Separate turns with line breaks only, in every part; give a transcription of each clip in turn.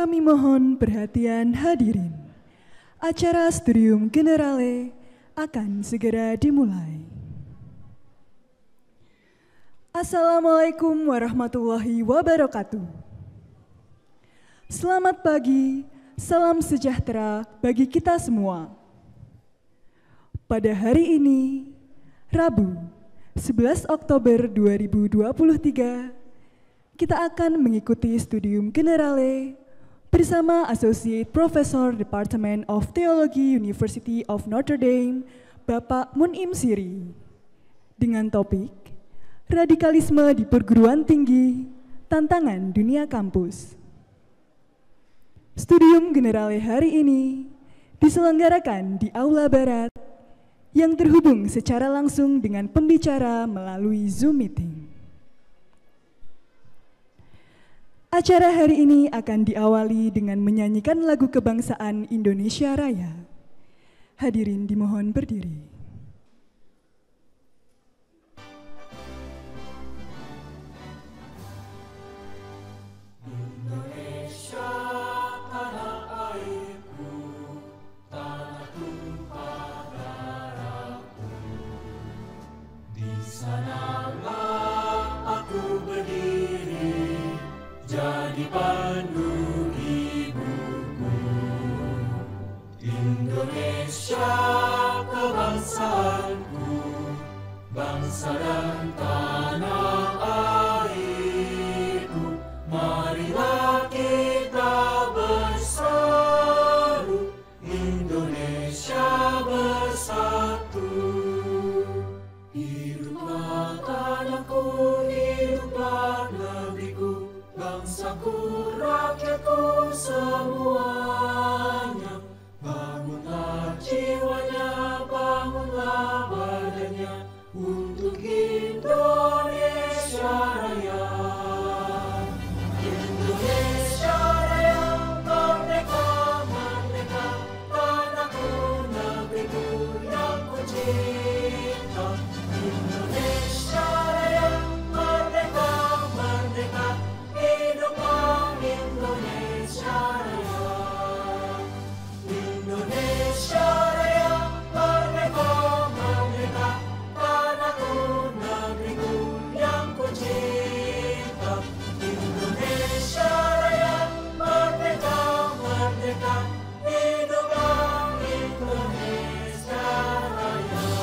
Kami mohon perhatian hadirin. Acara Studium Generale akan segera dimulai. Assalamualaikum warahmatullahi wabarakatuh. Selamat pagi, salam sejahtera bagi kita semua. Pada hari ini, Rabu, 11 Oktober 2023, kita akan mengikuti Studium Generale bersama Associate Professor Department of Theology University of Notre Dame, Bapak Munim Siri, dengan topik Radikalisme di Perguruan Tinggi, Tantangan Dunia Kampus. Studium Generale hari ini diselenggarakan di Aula Barat yang terhubung secara langsung dengan pembicara melalui Zoom Meeting. Acara hari ini akan diawali dengan menyanyikan lagu kebangsaan Indonesia Raya. Hadirin dimohon berdiri.
Jadi pandu ibuku, Indonesia kebangsaanku, bangsa dan tanah airku. Marilah kita berseru, Indonesia bersatu. Hiduplah tanahku, hiduplah negeriku, bangsaku, rakyatku semuanya. Bangunlah jiwanya, bangunlah badannya untuk Indonesia Raya. Indonesia Raya, merdeka, merdeka, tanahku, negeriku yang ku cinta. Indonesia Raya, merdeka, merdeka, hiduplah Indonesia Raya. Indonesia Raya, merdeka, merdeka, tanahku, negeriku yang ku cinta. Indonesia Raya, merdeka, merdeka, hiduplah Indonesia Raya.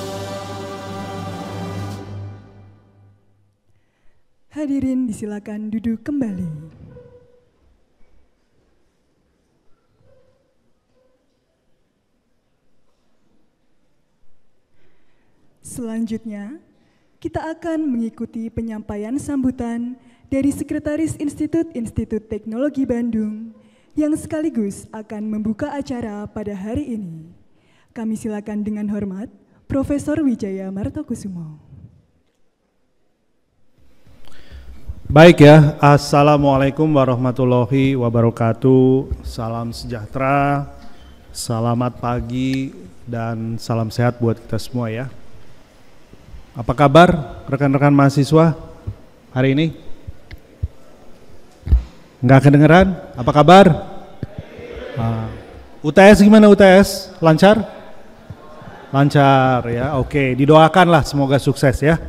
Hadirin disilakan duduk kembali. Selanjutnya, kita akan mengikuti penyampaian sambutan dari Sekretaris Institut Teknologi Bandung yang sekaligus akan membuka acara pada hari ini. Kami silakan dengan hormat Profesor Wijaya Martokusumo.
Baik ya, Assalamualaikum warahmatullahi wabarakatuh. Salam sejahtera, selamat pagi, dan salam sehat buat kita semua ya. Apa kabar rekan-rekan mahasiswa hari ini? Nggak kedengeran? Apa kabar? UTS gimana UTS? Lancar? Lancar ya, oke. Didoakanlah semoga sukses ya.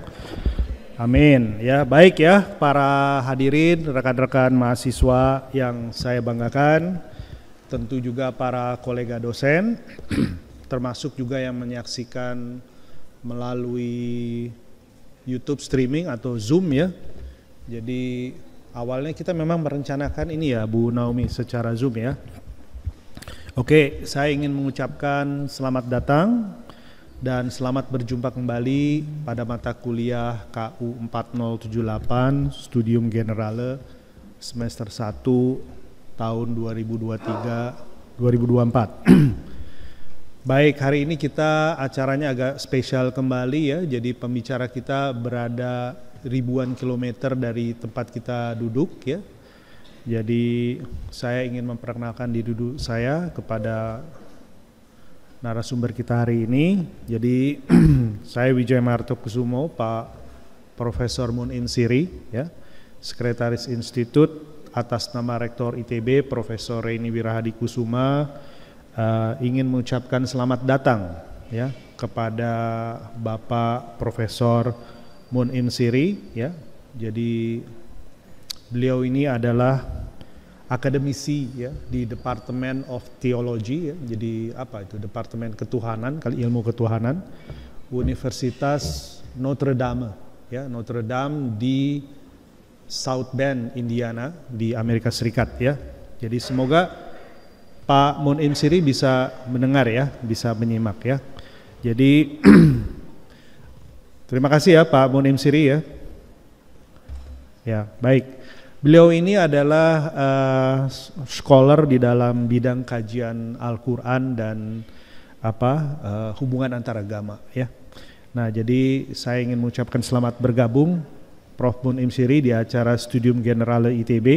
Amin. Ya, baik ya para hadirin, rekan-rekan mahasiswa yang saya banggakan, tentu juga para kolega dosen, termasuk juga yang menyaksikan melalui YouTube streaming atau Zoom ya. Jadi awalnya kita memang merencanakan ini ya Bu Naomi secara Zoom ya. Oke, saya ingin mengucapkan selamat datang dan selamat berjumpa kembali pada mata kuliah KU 4078 Studium Generale semester 1 tahun 2023-2024. Baik, hari ini kita acaranya agak spesial kembali ya. Jadi pembicara kita berada ribuan kilometer dari tempat kita duduk ya. Jadi saya ingin memperkenalkan diri dulu saya kepada narasumber kita hari ini. Jadi saya Wijaya Martokusumo, Pak Profesor Munim Siri ya, Sekretaris Institut atas nama Rektor ITB Profesor Reni Wirahadi Kusuma ingin mengucapkan selamat datang ya kepada Bapak Profesor Mun-Im Siri ya. Jadi beliau ini adalah akademisi ya di Department of Theology ya. Jadi apa itu? Departemen Ketuhanan, kali ilmu ketuhanan, Universitas Notre Dame ya, Notre Dame di South Bend, Indiana di Amerika Serikat ya. Jadi semoga Pak Mun-Im Siri bisa mendengar ya, bisa menyimak ya. Jadi terima kasih ya Pak Mun-Im Siri ya. Ya, baik. Beliau ini adalah scholar di dalam bidang kajian Al-Qur'an dan hubungan antaragama ya. Nah, jadi saya ingin mengucapkan selamat bergabung Prof. Mun-Im Siri di acara Studium Generale ITB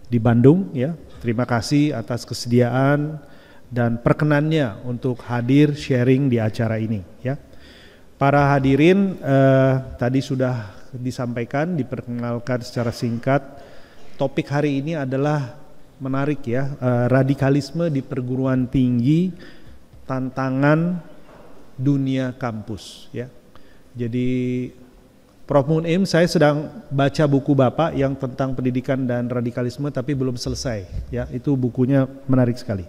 di Bandung ya. Terima kasih atas kesediaan dan perkenannya untuk hadir sharing di acara ini ya. Para hadirin tadi sudah disampaikan, diperkenalkan secara singkat. Topik hari ini adalah menarik ya, radikalisme di perguruan tinggi, tantangan dunia kampus ya. Jadi Prof. Mun-Im, saya sedang baca buku Bapak yang tentang pendidikan dan radikalisme tapi belum selesai ya. Itu bukunya menarik sekali.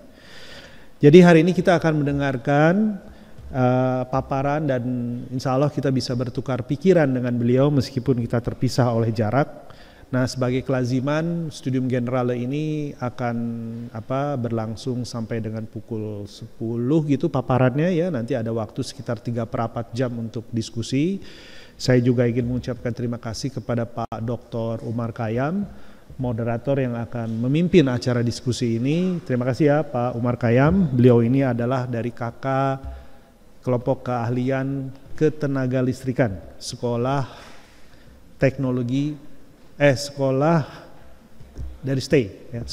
Jadi hari ini kita akan mendengarkan paparan dan insya Allah kita bisa bertukar pikiran dengan beliau meskipun kita terpisah oleh jarak. Nah, sebagai kelaziman Studium Generale ini akan berlangsung sampai dengan pukul 10 gitu paparannya ya. Nanti ada waktu sekitar 3/4 jam untuk diskusi. Saya juga ingin mengucapkan terima kasih kepada Pak Dr. Umar Khayyam, moderator yang akan memimpin acara diskusi ini. Terima kasih ya Pak Umar Khayyam. Beliau ini adalah dari KK Kelompok Keahlian Ketenagalistrikan, Sekolah dari STAY ya,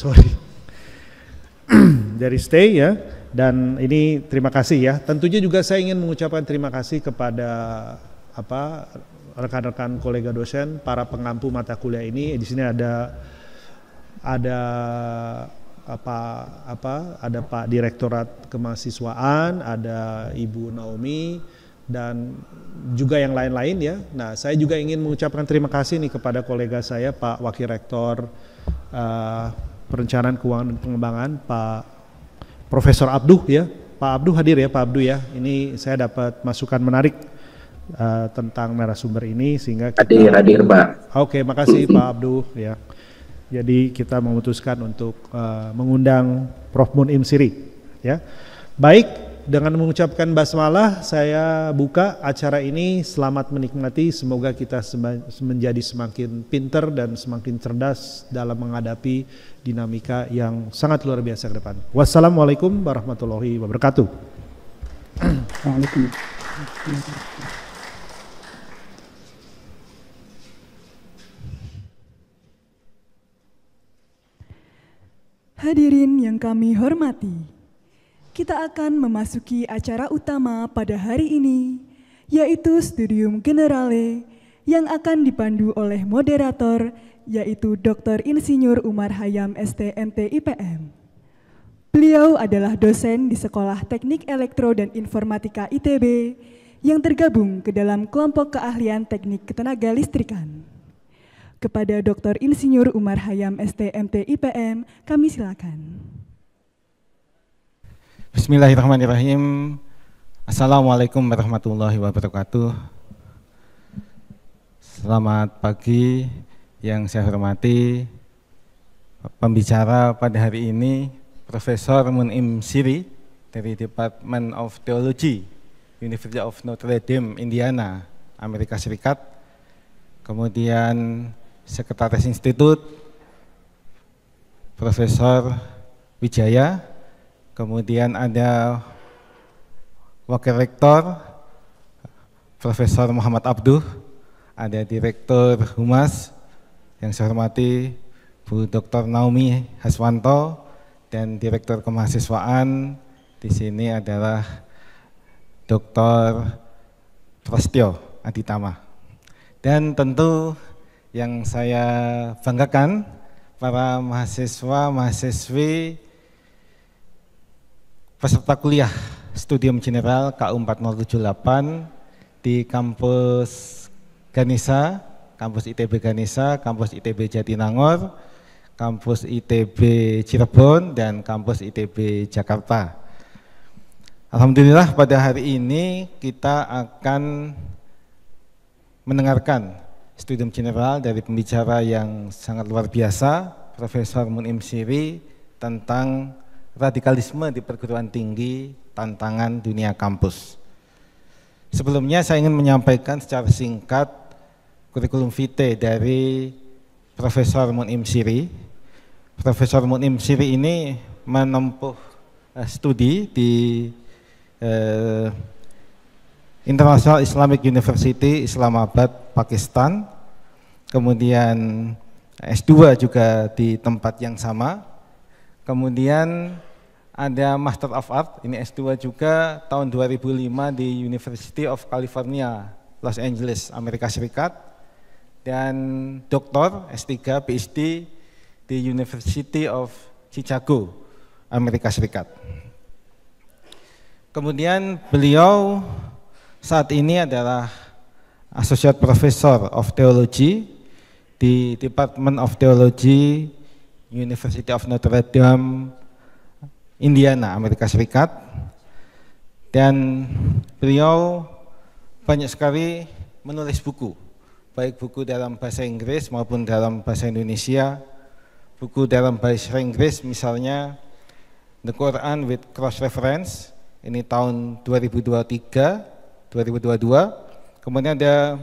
dari STAY ya. Dan ini terima kasih ya. Tentunya juga saya ingin mengucapkan terima kasih kepada rekan-rekan kolega dosen, para pengampu mata kuliah ini. Di sini ada Pak Direktorat Kemahasiswaan, ada Ibu Naomi, dan juga yang lain-lain ya. Nah, saya juga ingin mengucapkan terima kasih nih kepada kolega saya Pak Wakil Rektor Perencanaan Keuangan dan Pengembangan, Pak Profesor Abduh ya. Pak Abduh hadir ya, Pak Abduh ya. Ini saya dapat masukan menarik tentang narasumber ini sehingga kita hadir Pak. Oke, makasih Pak Abduh ya. Jadi kita memutuskan untuk mengundang Prof. Mun-Im Siri ya. Baik, dengan mengucapkan basmalah saya buka acara ini. Selamat menikmati, semoga kita menjadi semakin pinter dan semakin cerdas dalam menghadapi dinamika yang sangat luar biasa ke depan. Wassalamualaikum warahmatullahi wabarakatuh. Waalaikumsalam.
Hadirin yang kami hormati, kita akan memasuki acara utama pada hari ini, yaitu Studium Generale yang akan dipandu oleh moderator, yaitu Dr. Insinyur Umar Khayyam ST.MT IPM. Beliau adalah dosen di Sekolah Teknik Elektro dan Informatika ITB yang tergabung ke dalam kelompok keahlian teknik ketenagalistrikan. Kepada Dr. Insinyur Umar Khayyam ST.MT IPM, kami silakan.
Bismillahirrahmanirrahim. Assalamualaikum warahmatullahi wabarakatuh. Selamat pagi yang saya hormati pembicara pada hari ini Profesor Mun-Im Siri dari Department of Theology, University of Notre Dame, Indiana, Amerika Serikat. Kemudian Sekretaris Institut Profesor Wijaya, kemudian ada Wakil Rektor Profesor Muhammad Abduh, ada Direktur Humas yang saya hormati Bu Dr. Naomi Haswanto, dan Direktur Kemahasiswaan di sini adalah Dr. Prostio Aditama. Dan tentu yang saya banggakan para mahasiswa, mahasiswi, peserta kuliah Studium General KU 4078 di kampus Ganesha, kampus ITB Ganesha, kampus ITB Jatinangor, kampus ITB Cirebon, dan kampus ITB Jakarta. Alhamdulillah pada hari ini kita akan mendengarkan Studium General dari pembicara yang sangat luar biasa, Profesor Mun'im Siri, tentang radikalisme di perguruan tinggi, tantangan dunia kampus. Sebelumnya saya ingin menyampaikan secara singkat kurikulum vitae dari Profesor Mun'im Siri. Profesor Mun'im Siri ini menempuh studi di International Islamic University Islamabad, Pakistan. Kemudian S2 juga di tempat yang sama. Kemudian ada Master of Art, ini S2 juga tahun 2005 di University of California, Los Angeles, Amerika Serikat. Dan Doktor S3 PhD di University of Chicago, Amerika Serikat. Kemudian beliau saat ini adalah Associate Professor of Theology di Department of Theology, University of Notre Dame, Indiana, Amerika Serikat. Dan beliau banyak sekali menulis buku, baik buku dalam bahasa Inggris maupun dalam bahasa Indonesia. Buku dalam bahasa Inggris misalnya The Quran with Cross Reference, ini tahun 2022. Kemudian ada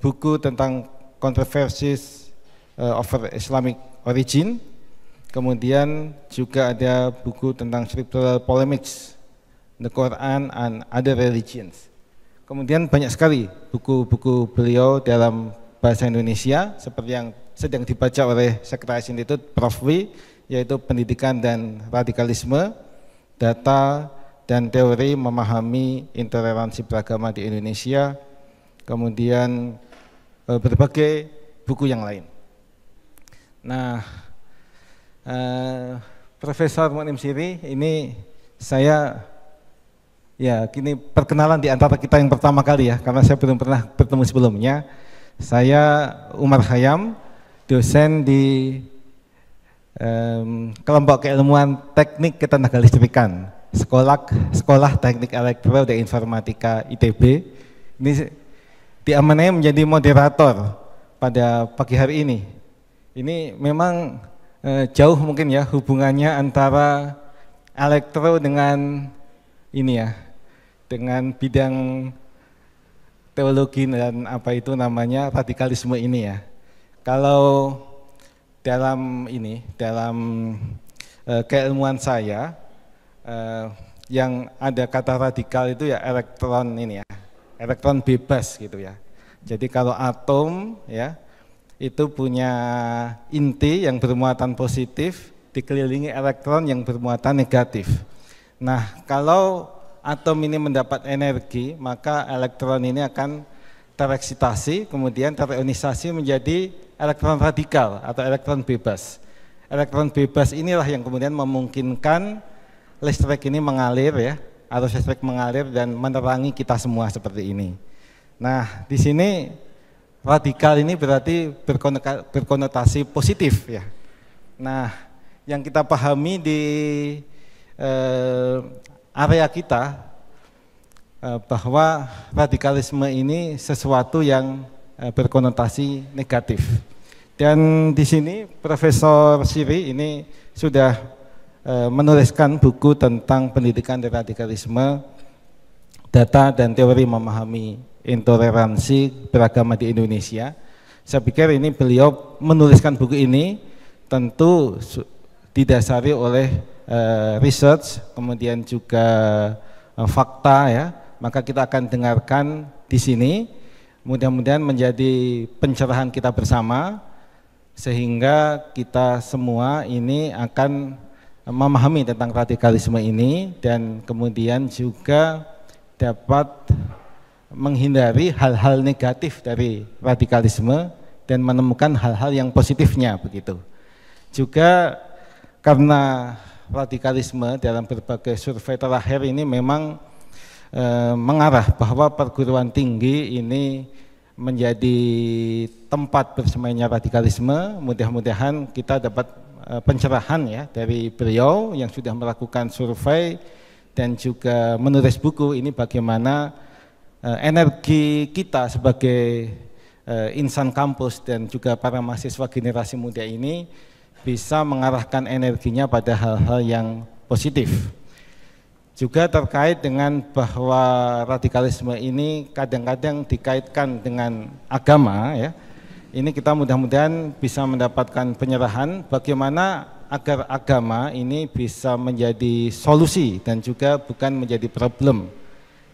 buku tentang Controversies over Islamic Origin. Kemudian juga ada buku tentang Scriptural Polemics, The Quran and Other Religions. Kemudian banyak sekali buku-buku beliau dalam bahasa Indonesia seperti yang sedang dibaca oleh Sekretaris Institut Prof. W, yaitu Pendidikan dan Radikalisme, Data dan Teori Memahami Intoleransi Beragama di Indonesia. Kemudian berbagai buku yang lain. Nah, Profesor Mun'im Siri ini saya kini perkenalan di antara kita yang pertama kali ya, karena saya belum pernah bertemu sebelumnya. Saya Umar Khayyam, dosen di kelompok keilmuan teknik ketenagalistrikan, Sekolah Teknik Elektro dan Informatika ITB. Ini diamanai menjadi moderator pada pagi hari ini. Ini memang jauh mungkin ya hubungannya antara elektro dengan ini ya, dengan bidang teologi dan apa itu namanya radikalisme ini ya. Kalau dalam keilmuan saya yang ada kata radikal itu ya elektron ini ya, elektron bebas gitu ya. Jadi kalau atom ya itu punya inti yang bermuatan positif dikelilingi elektron yang bermuatan negatif. Nah, kalau atom ini mendapat energi, maka elektron ini akan tereksitasi, kemudian terionisasi menjadi elektron radikal atau elektron bebas. Elektron bebas inilah yang kemudian memungkinkan listrik ini mengalir ya, arus listrik mengalir dan menerangi kita semua seperti ini. Nah, di sini radikal ini berarti berkonotasi positif ya. Nah, yang kita pahami di area kita bahwa radikalisme ini sesuatu yang berkonotasi negatif. Dan di sini Profesor Siri ini sudah menuliskan buku tentang pendidikan dan radikalisme, data dan teori memahami intoleransi beragama di Indonesia. Saya pikir ini beliau menuliskan buku ini tentu didasari oleh research, kemudian juga fakta ya. Maka kita akan dengarkan di sini, mudah-mudahan menjadi pencerahan kita bersama sehingga kita semua ini akan memahami tentang radikalisme ini dan kemudian juga dapat menghindari hal-hal negatif dari radikalisme dan menemukan hal-hal yang positifnya begitu. Juga karena radikalisme dalam berbagai survei terakhir ini memang mengarah bahwa perguruan tinggi ini menjadi tempat bersemainya radikalisme. Mudah-mudahan kita dapat pencerahan ya dari beliau yang sudah melakukan survei dan juga menulis buku ini bagaimana energi kita sebagai insan kampus dan juga para mahasiswa generasi muda ini bisa mengarahkan energinya pada hal-hal yang positif. Juga terkait dengan bahwa radikalisme ini kadang-kadang dikaitkan dengan agama ya. Ini kita mudah-mudahan bisa mendapatkan penyerahan bagaimana agar agama ini bisa menjadi solusi dan juga bukan menjadi problem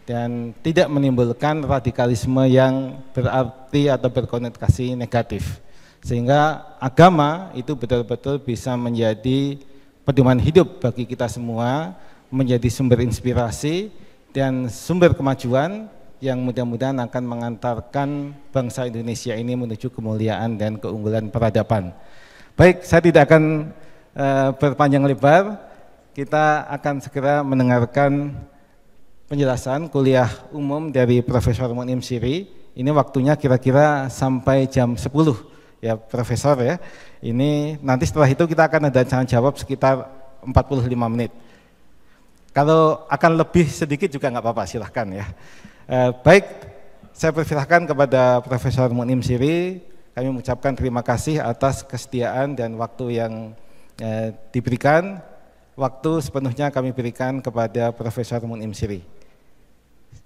dan tidak menimbulkan radikalisme yang berarti atau berkonotasi negatif. Sehingga agama itu betul-betul bisa menjadi pedoman hidup bagi kita semua, menjadi sumber inspirasi dan sumber kemajuan yang mudah-mudahan akan mengantarkan bangsa Indonesia ini menuju kemuliaan dan keunggulan peradaban. Baik, saya tidak akan berpanjang lebar, kita akan segera mendengarkan penjelasan kuliah umum dari Profesor Munim Siri. Ini waktunya kira-kira sampai jam 10 ya Profesor ya. Ini nanti setelah itu kita akan ada tanya jawab sekitar 45 menit. Kalau akan lebih sedikit juga nggak apa-apa, silahkan ya. Baik, saya persilahkan kepada Profesor Munim Siri. Kami mengucapkan terima kasih atas kesediaan dan waktu yang diberikan. Waktu sepenuhnya kami berikan kepada Profesor Munim Siri.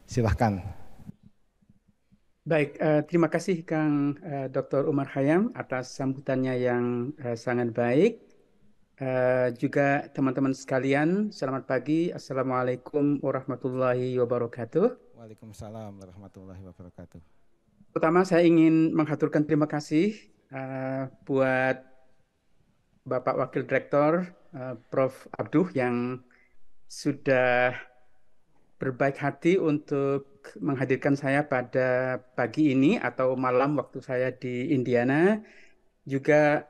Silahkan.
Baik, terima kasih Kang Dr. Umar Khayyam atas sambutannya yang sangat baik. Juga teman-teman sekalian, selamat pagi. Assalamualaikum warahmatullahi wabarakatuh.
Waalaikumsalam warahmatullahi wabarakatuh.
Pertama saya ingin menghaturkan terima kasih buat Bapak Wakil Direktur Prof. Abduh yang sudah berbaik hati untuk menghadirkan saya pada pagi ini atau malam waktu saya di Indiana. Juga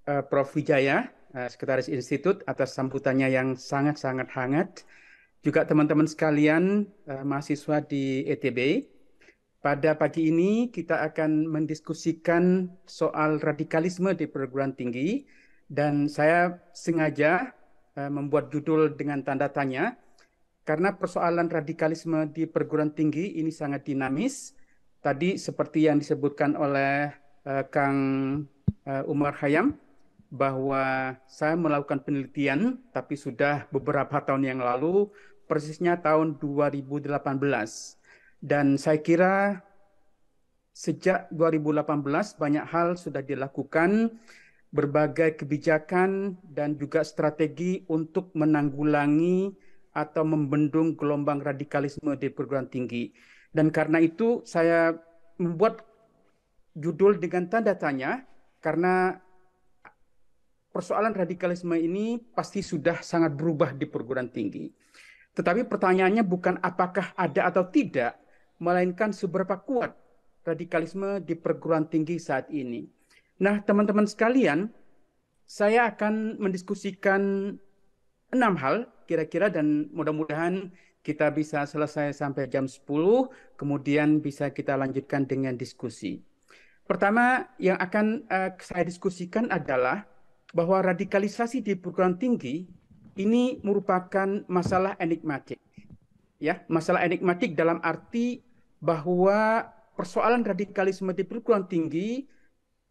Prof. Wijaya, Sekretaris Institut atas sambutannya yang sangat-sangat hangat. Juga teman-teman sekalian mahasiswa di ETB. Pada pagi ini kita akan mendiskusikan soal radikalisme di perguruan tinggi dan saya sengaja membuat judul dengan tanda tanya karena persoalan radikalisme di perguruan tinggi ini sangat dinamis. Tadi seperti yang disebutkan oleh Kang Umar Khayyam, bahwa saya melakukan penelitian tapi sudah beberapa tahun yang lalu, persisnya tahun 2018. Dan saya kira sejak 2018 banyak hal sudah dilakukan, berbagai kebijakan dan juga strategi untuk menanggulangi atau membendung gelombang radikalisme di perguruan tinggi. Dan karena itu saya membuat judul dengan tanda tanya karena persoalan radikalisme ini pasti sudah sangat berubah di perguruan tinggi. Tetapi pertanyaannya bukan apakah ada atau tidak, melainkan seberapa kuat radikalisme di perguruan tinggi saat ini. Nah, teman-teman sekalian, saya akan mendiskusikan 6 hal kira-kira dan mudah-mudahan kita bisa selesai sampai jam 10, kemudian bisa kita lanjutkan dengan diskusi. Pertama yang akan saya diskusikan adalah bahwa radikalisasi di perguruan tinggi ini merupakan masalah enigmatik. Ya, masalah enigmatik dalam arti bahwa persoalan radikalisme di perguruan tinggi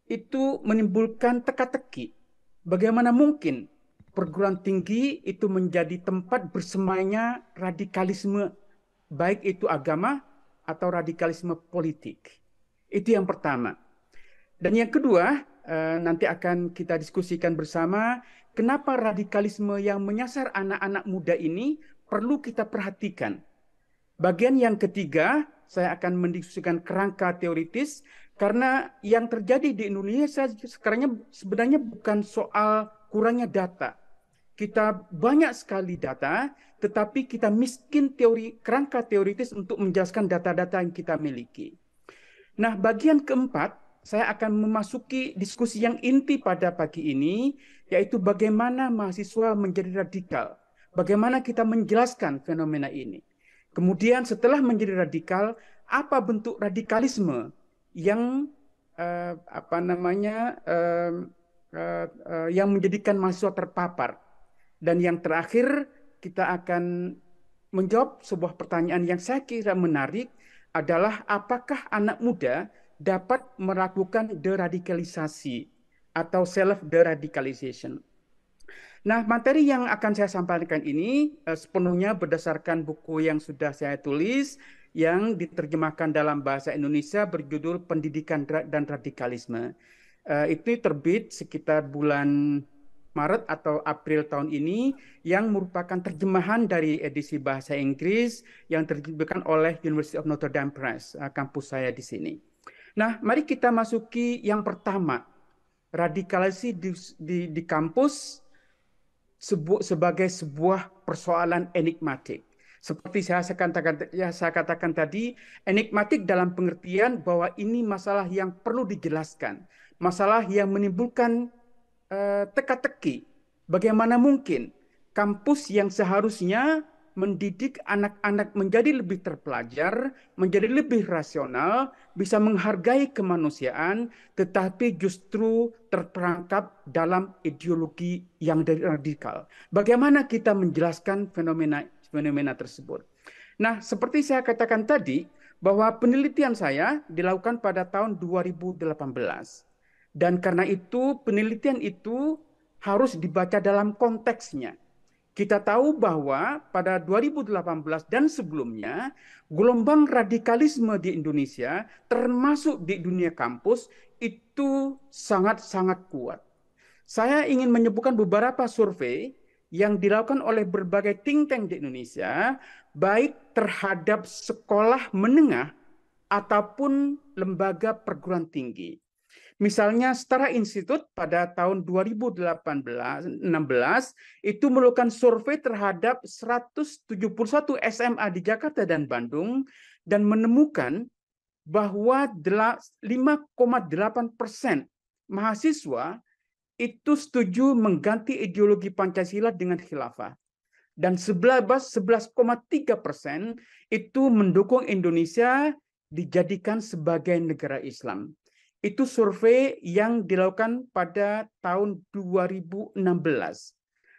itu menimbulkan teka-teki. Bagaimana mungkin perguruan tinggi itu menjadi tempat bersemainya radikalisme, baik itu agama atau radikalisme politik. Itu yang pertama. Dan yang kedua, nanti akan kita diskusikan bersama kenapa radikalisme yang menyasar anak-anak muda ini perlu kita perhatikan. Bagian yang ketiga, saya akan mendiskusikan kerangka teoritis karena yang terjadi di Indonesia sekarang sebenarnya bukan soal kurangnya data. Kita banyak sekali data, tetapi kita miskin kerangka teoritis untuk menjelaskan data-data yang kita miliki. Nah, bagian keempat, saya akan memasuki diskusi yang inti pada pagi ini, yaitu bagaimana mahasiswa menjadi radikal. Bagaimana kita menjelaskan fenomena ini. Kemudian setelah menjadi radikal, apa bentuk radikalisme yang yang menjadikan mahasiswa terpapar. Dan yang terakhir, kita akan menjawab sebuah pertanyaan yang saya kira menarik adalah apakah anak muda dapat melakukan deradikalisasi atau self-deradicalization. Nah, materi yang akan saya sampaikan ini sepenuhnya berdasarkan buku yang sudah saya tulis yang diterjemahkan dalam bahasa Indonesia berjudul Pendidikan dan Radikalisme. Itu terbit sekitar bulan Maret atau April tahun ini yang merupakan terjemahan dari edisi bahasa Inggris yang diterbitkan oleh University of Notre Dame Press, kampus saya di sini. Nah, mari kita masuki yang pertama, radikalisasi di kampus sebagai sebuah persoalan enigmatik. Seperti saya katakan tadi, enigmatik dalam pengertian bahwa ini masalah yang perlu dijelaskan, masalah yang menimbulkan teka-teki. Bagaimana mungkin kampus yang seharusnya mendidik anak-anak menjadi lebih terpelajar, menjadi lebih rasional, bisa menghargai kemanusiaan, tetapi justru terperangkap dalam ideologi yang radikal. Bagaimana kita menjelaskan fenomena tersebut? Nah, seperti saya katakan tadi, bahwa penelitian saya dilakukan pada tahun 2018. Dan karena itu, penelitian itu harus dibaca dalam konteksnya. Kita tahu bahwa pada 2018 dan sebelumnya, gelombang radikalisme di Indonesia, termasuk di dunia kampus, itu sangat-sangat kuat. Saya ingin menyebutkan beberapa survei yang dilakukan oleh berbagai think tank di Indonesia, baik terhadap sekolah menengah ataupun lembaga perguruan tinggi. Misalnya Setara Institute pada tahun 2016 itu melakukan survei terhadap 171 SMA di Jakarta dan Bandung dan menemukan bahwa 5,8% mahasiswa itu setuju mengganti ideologi Pancasila dengan khilafah. Dan 11,3% itu mendukung Indonesia dijadikan sebagai negara Islam. Itu survei yang dilakukan pada tahun 2016.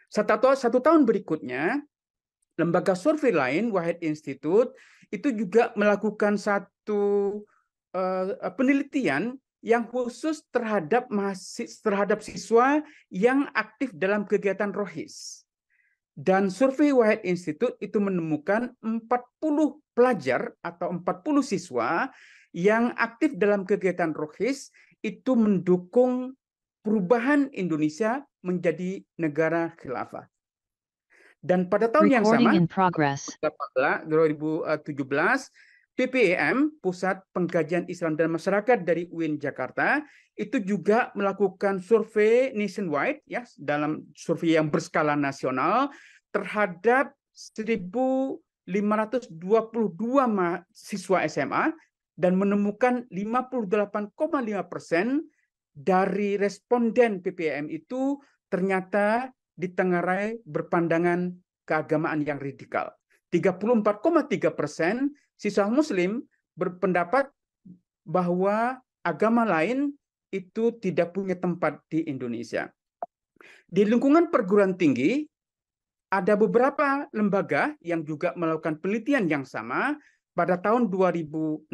Satu tahun berikutnya, lembaga survei lain, Whitehead Institute, itu juga melakukan satu penelitian yang khusus terhadap siswa yang aktif dalam kegiatan rohis. Dan survei Whitehead Institute itu menemukan 40 pelajar atau 40 siswa yang aktif dalam kegiatan rohis itu mendukung perubahan Indonesia menjadi negara khilafah. Dan pada tahun yang sama, 2017, PPEM, Pusat Pengkajian Islam dan Masyarakat dari UIN Jakarta, itu juga melakukan survei nationwide, ya, dalam survei yang berskala nasional terhadap 1.522 siswa SMA dan menemukan 58,5% dari responden PPEM itu ternyata ditengarai berpandangan keagamaan yang radikal. 34,3% siswa Muslim berpendapat bahwa agama lain itu tidak punya tempat di Indonesia. Di lingkungan perguruan tinggi, ada beberapa lembaga yang juga melakukan penelitian yang sama. Pada tahun 2016,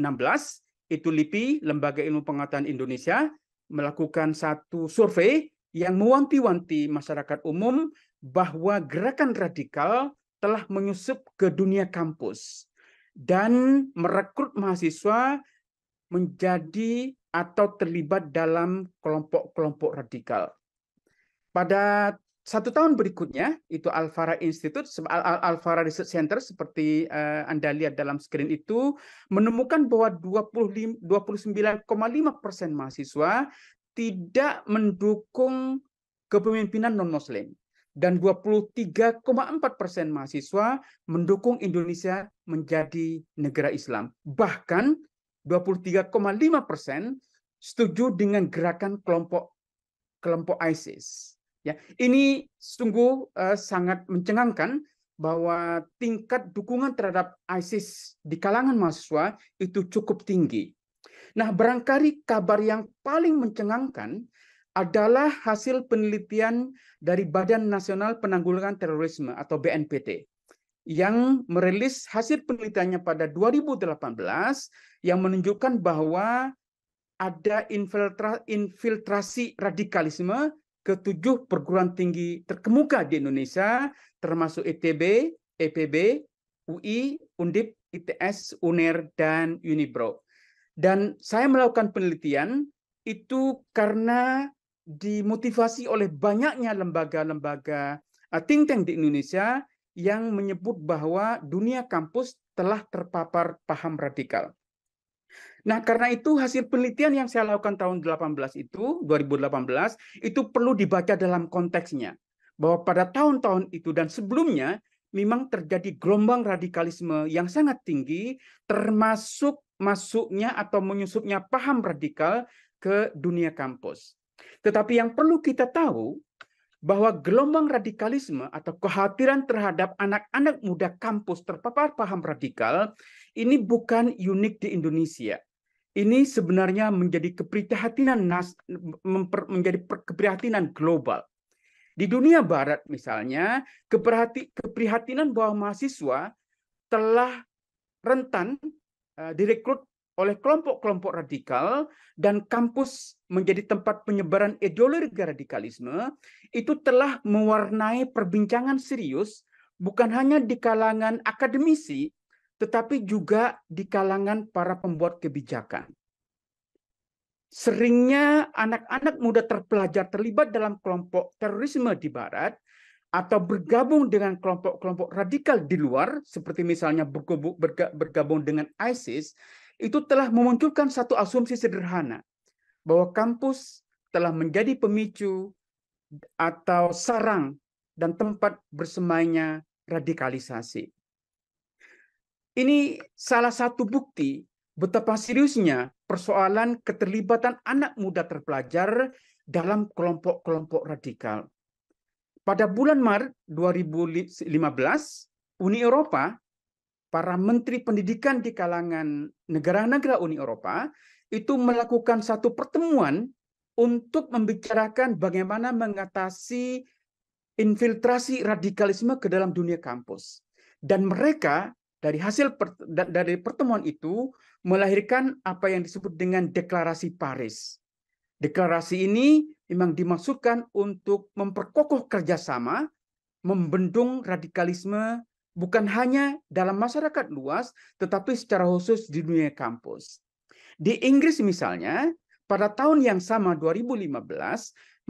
itu LIPI, Lembaga Ilmu Pengetahuan Indonesia, melakukan satu survei yang mewanti-wanti masyarakat umum bahwa gerakan radikal telah menyusup ke dunia kampus dan merekrut mahasiswa menjadi atau terlibat dalam kelompok-kelompok radikal. Pada 1 tahun berikutnya, itu Al-Farah Institute, Al-Farah Research Center, seperti Anda lihat dalam screen itu, menemukan bahwa 29,5% mahasiswa tidak mendukung kepemimpinan non-Muslim. Dan 23,4% mahasiswa mendukung Indonesia menjadi negara Islam. Bahkan 23,5% setuju dengan gerakan kelompok ISIS. Ya, ini sungguh sangat mencengangkan bahwa tingkat dukungan terhadap ISIS di kalangan mahasiswa itu cukup tinggi. Nah, barangkali kabar yang paling mencengangkan adalah hasil penelitian dari Badan Nasional Penanggulangan Terorisme atau BNPT yang merilis hasil penelitiannya pada 2018 yang menunjukkan bahwa ada infiltrasi radikalisme ke 7 perguruan tinggi terkemuka di Indonesia, termasuk ITB, EPB, UI, Undip, ITS, UNER, dan Unibro. Dan saya melakukan penelitian itu karena dimotivasi oleh banyaknya lembaga-lembaga think tank di Indonesia yang menyebut bahwa dunia kampus telah terpapar paham radikal. Nah, karena itu hasil penelitian yang saya lakukan tahun 2018 itu perlu dibaca dalam konteksnya. Bahwa pada tahun-tahun itu dan sebelumnya memang terjadi gelombang radikalisme yang sangat tinggi, termasuk masuknya atau menyusupnya paham radikal ke dunia kampus. Tetapi yang perlu kita tahu bahwa gelombang radikalisme atau kekhawatiran terhadap anak-anak muda kampus terpapar paham radikal ini bukan unik di Indonesia. Ini sebenarnya menjadi keprihatinan global. Di dunia barat misalnya, keprihatinan bahwa mahasiswa telah rentan direkrut oleh kelompok-kelompok radikal dan kampus menjadi tempat penyebaran ideologi radikalisme, itu telah mewarnai perbincangan serius bukan hanya di kalangan akademisi, tetapi juga di kalangan para pembuat kebijakan. Seringnya anak-anak muda terpelajar terlibat dalam kelompok terorisme di barat atau bergabung dengan kelompok-kelompok radikal di luar, seperti misalnya bergabung dengan ISIS, itu telah memunculkan satu asumsi sederhana, bahwa kampus telah menjadi pemicu atau sarang dan tempat bersemainya radikalisasi. Ini salah satu bukti betapa seriusnya persoalan keterlibatan anak muda terpelajar dalam kelompok-kelompok radikal. Pada bulan Maret 2015, Uni Eropa, para menteri pendidikan di kalangan negara-negara Uni Eropa, itu melakukan satu pertemuan untuk membicarakan bagaimana mengatasi infiltrasi radikalisme ke dalam dunia kampus. Dan mereka dari pertemuan itu melahirkan apa yang disebut dengan Deklarasi Paris. Deklarasi ini memang dimaksudkan untuk memperkokoh kerjasama, membendung radikalisme bukan hanya dalam masyarakat luas, tetapi secara khusus di dunia kampus. Di Inggris misalnya, pada tahun yang sama 2015,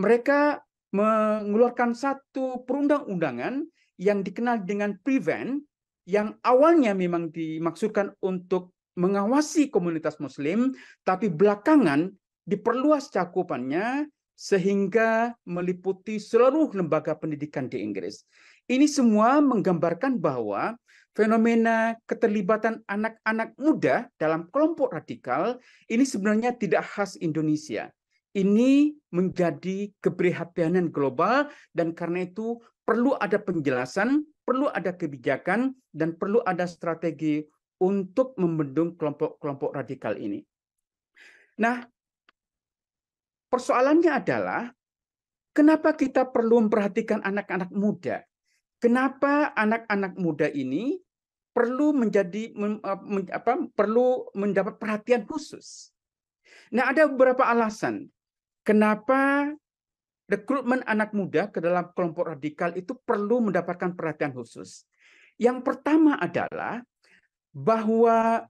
mereka mengeluarkan satu perundang-undangan yang dikenal dengan Prevent, yang awalnya memang dimaksudkan untuk mengawasi komunitas Muslim, tapi belakangan diperluas cakupannya sehingga meliputi seluruh lembaga pendidikan di Inggris. Ini semua menggambarkan bahwa fenomena keterlibatan anak-anak muda dalam kelompok radikal ini sebenarnya tidak khas Indonesia. Ini menjadi keprihatinan global dan karena itu perlu ada penjelasan, perlu ada kebijakan, dan perlu ada strategi untuk membendung kelompok-kelompok radikal ini. Nah, persoalannya adalah kenapa kita perlu memperhatikan anak-anak muda? Kenapa anak-anak muda ini perlu mendapat perhatian khusus? Nah, ada beberapa alasan kenapa rekrutmen anak muda ke dalam kelompok radikal itu perlu mendapatkan perhatian khusus. Yang pertama adalah bahwa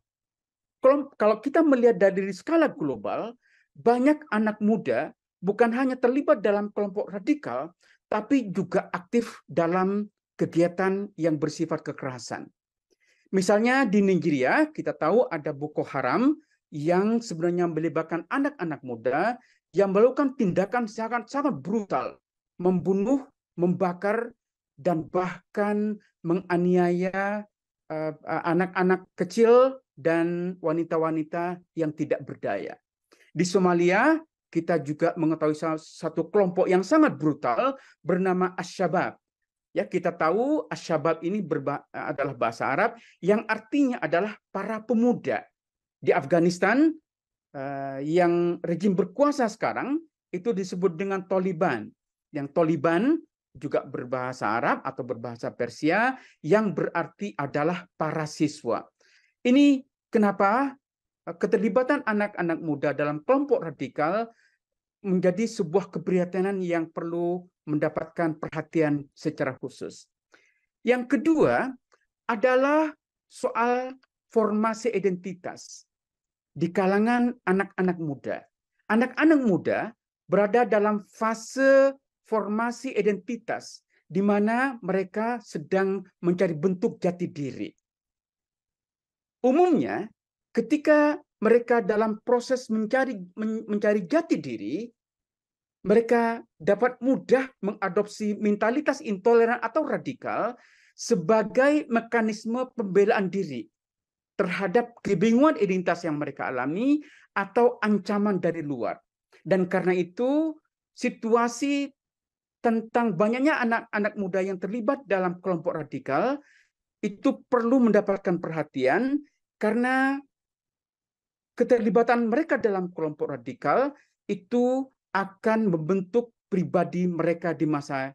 kalau kita melihat dari skala global, banyak anak muda bukan hanya terlibat dalam kelompok radikal, tapi juga aktif dalam kegiatan yang bersifat kekerasan. Misalnya di Nigeria, kita tahu ada Boko Haram yang sebenarnya melibatkan anak-anak muda yang melakukan tindakan sangat brutal, membunuh, membakar, dan bahkan menganiaya anak-anak kecil dan wanita-wanita yang tidak berdaya. Di Somalia, kita juga mengetahui satu kelompok yang sangat brutal bernama Asy-Syabab. Ya, kita tahu Asy-Syabab ini adalah bahasa Arab yang artinya adalah para pemuda. Di Afghanistan, yang rejim berkuasa sekarang itu disebut dengan Taliban. Yang Taliban juga berbahasa Arab atau berbahasa Persia yang berarti adalah para siswa. Ini kenapa keterlibatan anak-anak muda dalam kelompok radikal menjadi sebuah keprihatinan yang perlu mendapatkan perhatian secara khusus. Yang kedua adalah soal formasi identitas di kalangan anak-anak muda. Anak-anak muda berada dalam fase formasi identitas di mana mereka sedang mencari bentuk jati diri. Umumnya, ketika mereka dalam proses mencari jati diri, mereka dapat mudah mengadopsi mentalitas intoleran atau radikal sebagai mekanisme pembelaan diri terhadap kebingungan identitas yang mereka alami atau ancaman dari luar. Dan karena itu, situasi tentang banyaknya anak-anak muda yang terlibat dalam kelompok radikal itu perlu mendapatkan perhatian karena keterlibatan mereka dalam kelompok radikal itu akan membentuk pribadi mereka di masa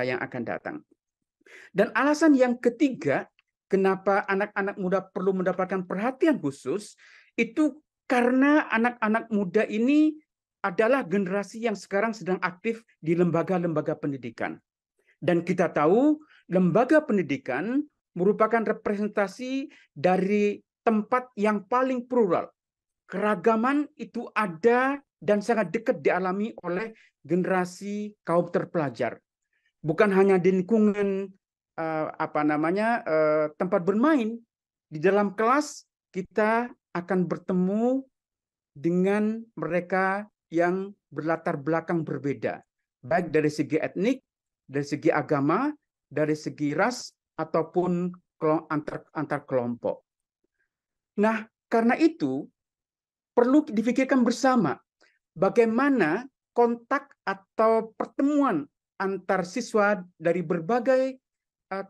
yang akan datang. Dan alasan yang ketiga, kenapa anak-anak muda perlu mendapatkan perhatian khusus, itu karena anak-anak muda ini adalah generasi yang sekarang sedang aktif di lembaga-lembaga pendidikan. Dan kita tahu lembaga pendidikan merupakan representasi dari tempat yang paling plural. Keragaman itu ada dan sangat dekat dialami oleh generasi kaum terpelajar. Bukan hanya di lingkungan tempat bermain, di dalam kelas kita akan bertemu dengan mereka yang berlatar belakang berbeda, baik dari segi etnik, dari segi agama, dari segi ras, ataupun antar kelompok. Nah, karena itu perlu difikirkan bersama bagaimana kontak atau pertemuan antar siswa dari berbagai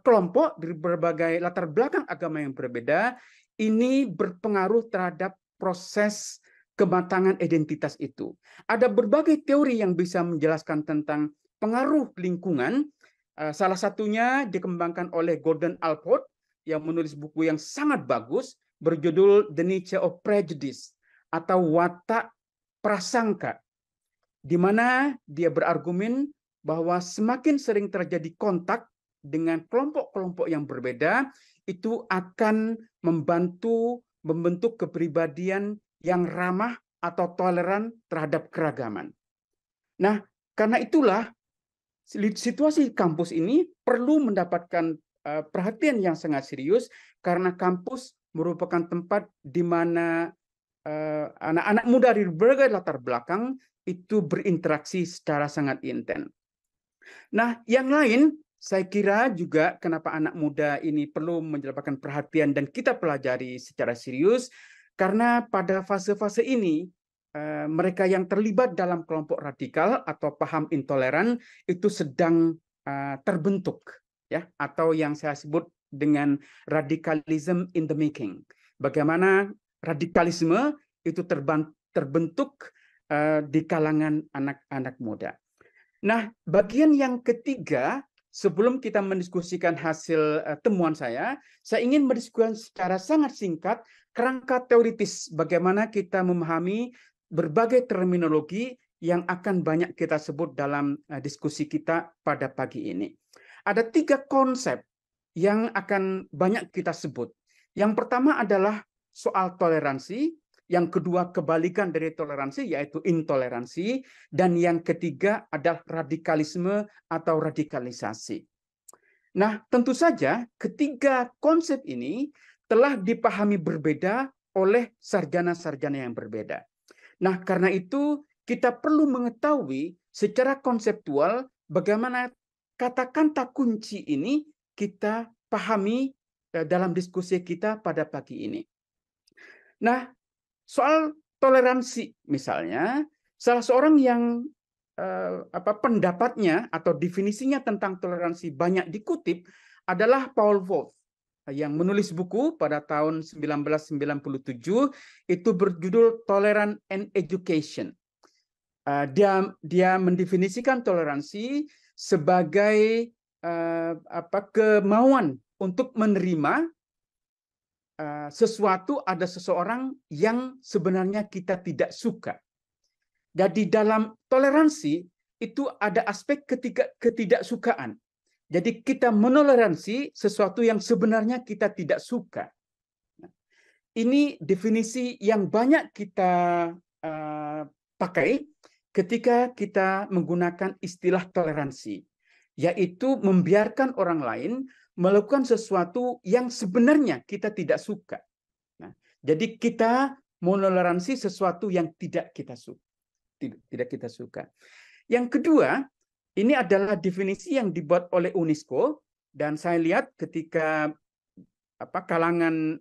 kelompok, dari berbagai latar belakang agama yang berbeda, ini berpengaruh terhadap proses kematangan identitas itu. Ada berbagai teori yang bisa menjelaskan tentang pengaruh lingkungan. Salah satunya dikembangkan oleh Gordon Allport yang menulis buku yang sangat bagus berjudul The Nature of Prejudice atau Watak Prasangka, di mana dia berargumen bahwa semakin sering terjadi kontak dengan kelompok-kelompok yang berbeda, itu akan membentuk kepribadian yang ramah atau toleran terhadap keragaman. Nah, karena itulah situasi kampus ini perlu mendapatkan perhatian yang sangat serius karena kampus merupakan tempat di mana anak-anak muda dari berbagai latar belakang itu berinteraksi secara sangat intens. Nah, yang lain saya kira juga kenapa anak muda ini perlu mendapatkan perhatian dan kita pelajari secara serius karena pada fase-fase ini mereka yang terlibat dalam kelompok radikal atau paham intoleran itu sedang terbentuk, ya, atau yang saya sebut dengan radicalism in the making. Bagaimana radikalisme itu terbentuk di kalangan anak-anak muda. Nah, bagian yang ketiga, sebelum kita mendiskusikan hasil temuan saya ingin mendiskusikan secara sangat singkat kerangka teoritis bagaimana kita memahami berbagai terminologi yang akan banyak kita sebut dalam diskusi kita pada pagi ini. Ada 3 konsep yang akan banyak kita sebut. Yang pertama adalah soal toleransi, yang kedua kebalikan dari toleransi yaitu intoleransi, dan yang ketiga adalah radikalisme atau radikalisasi. Nah, tentu saja ketiga konsep ini telah dipahami berbeda oleh sarjana-sarjana yang berbeda. Nah, karena itu kita perlu mengetahui secara konseptual bagaimana kata-kata kunci ini kita pahami dalam diskusi kita pada pagi ini. Nah, soal toleransi misalnya, salah seorang yang pendapatnya atau definisinya tentang toleransi banyak dikutip adalah Paul Wolff yang menulis buku pada tahun 1997 itu berjudul Tolerance and Education. Dia mendefinisikan toleransi sebagai kemauan untuk menerima sesuatu, ada seseorang yang sebenarnya kita tidak suka. Jadi dalam toleransi itu ada aspek ketidaksukaan. Jadi kita menoleransi sesuatu yang sebenarnya kita tidak suka. Ini definisi yang banyak kita pakai ketika kita menggunakan istilah toleransi, yaitu membiarkan orang lain melakukan sesuatu yang sebenarnya kita tidak suka. Nah, jadi kita menoleransi sesuatu yang tidak kita suka. Yang kedua, ini adalah definisi yang dibuat oleh UNESCO, dan saya lihat ketika kalangan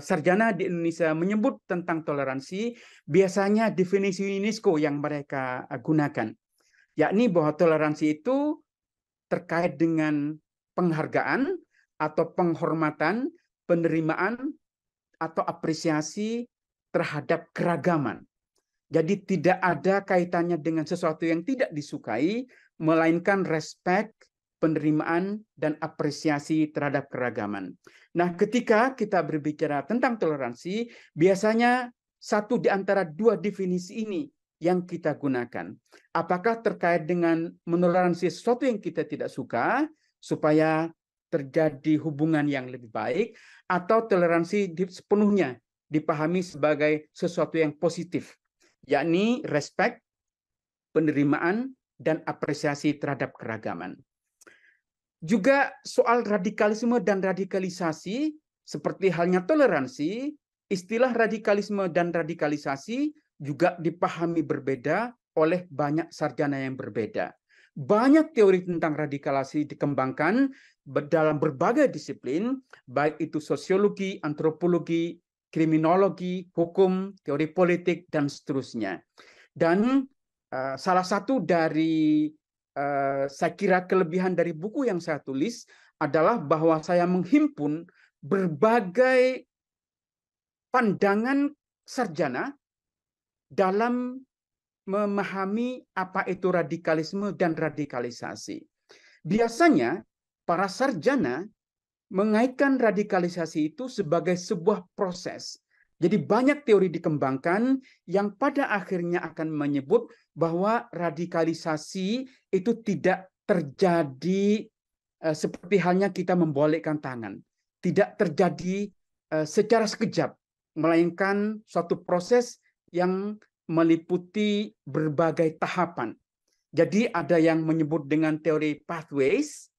sarjana di Indonesia menyebut tentang toleransi, biasanya definisi UNESCO yang mereka gunakan, yakni bahwa toleransi itu terkait dengan penghargaan atau penghormatan, penerimaan atau apresiasi terhadap keragaman. Jadi tidak ada kaitannya dengan sesuatu yang tidak disukai, melainkan respect, penerimaan, dan apresiasi terhadap keragaman. Nah, ketika kita berbicara tentang toleransi, biasanya satu di antara dua definisi ini yang kita gunakan. Apakah terkait dengan menoleransi sesuatu yang kita tidak suka, supaya terjadi hubungan yang lebih baik, atau toleransi sepenuhnya dipahami sebagai sesuatu yang positif, yakni respect, penerimaan, dan apresiasi terhadap keragaman. Juga soal radikalisme dan radikalisasi, seperti halnya toleransi, istilah radikalisme dan radikalisasi juga dipahami berbeda oleh banyak sarjana yang berbeda. Banyak teori tentang radikalisasi dikembangkan dalam berbagai disiplin, baik itu sosiologi, antropologi, kriminologi, hukum, teori politik, dan seterusnya. Dan salah satu dari saya kira kelebihan dari buku yang saya tulis adalah bahwa saya menghimpun berbagai pandangan sarjana dalam memahami apa itu radikalisme dan radikalisasi. Biasanya para sarjana mengaitkan radikalisasi itu sebagai sebuah proses. Jadi banyak teori dikembangkan yang pada akhirnya akan menyebut bahwa radikalisasi itu tidak terjadi seperti halnya kita membolekkan tangan. Tidak terjadi secara sekejap, melainkan suatu proses yang meliputi berbagai tahapan. Jadi ada yang menyebut dengan teori pathways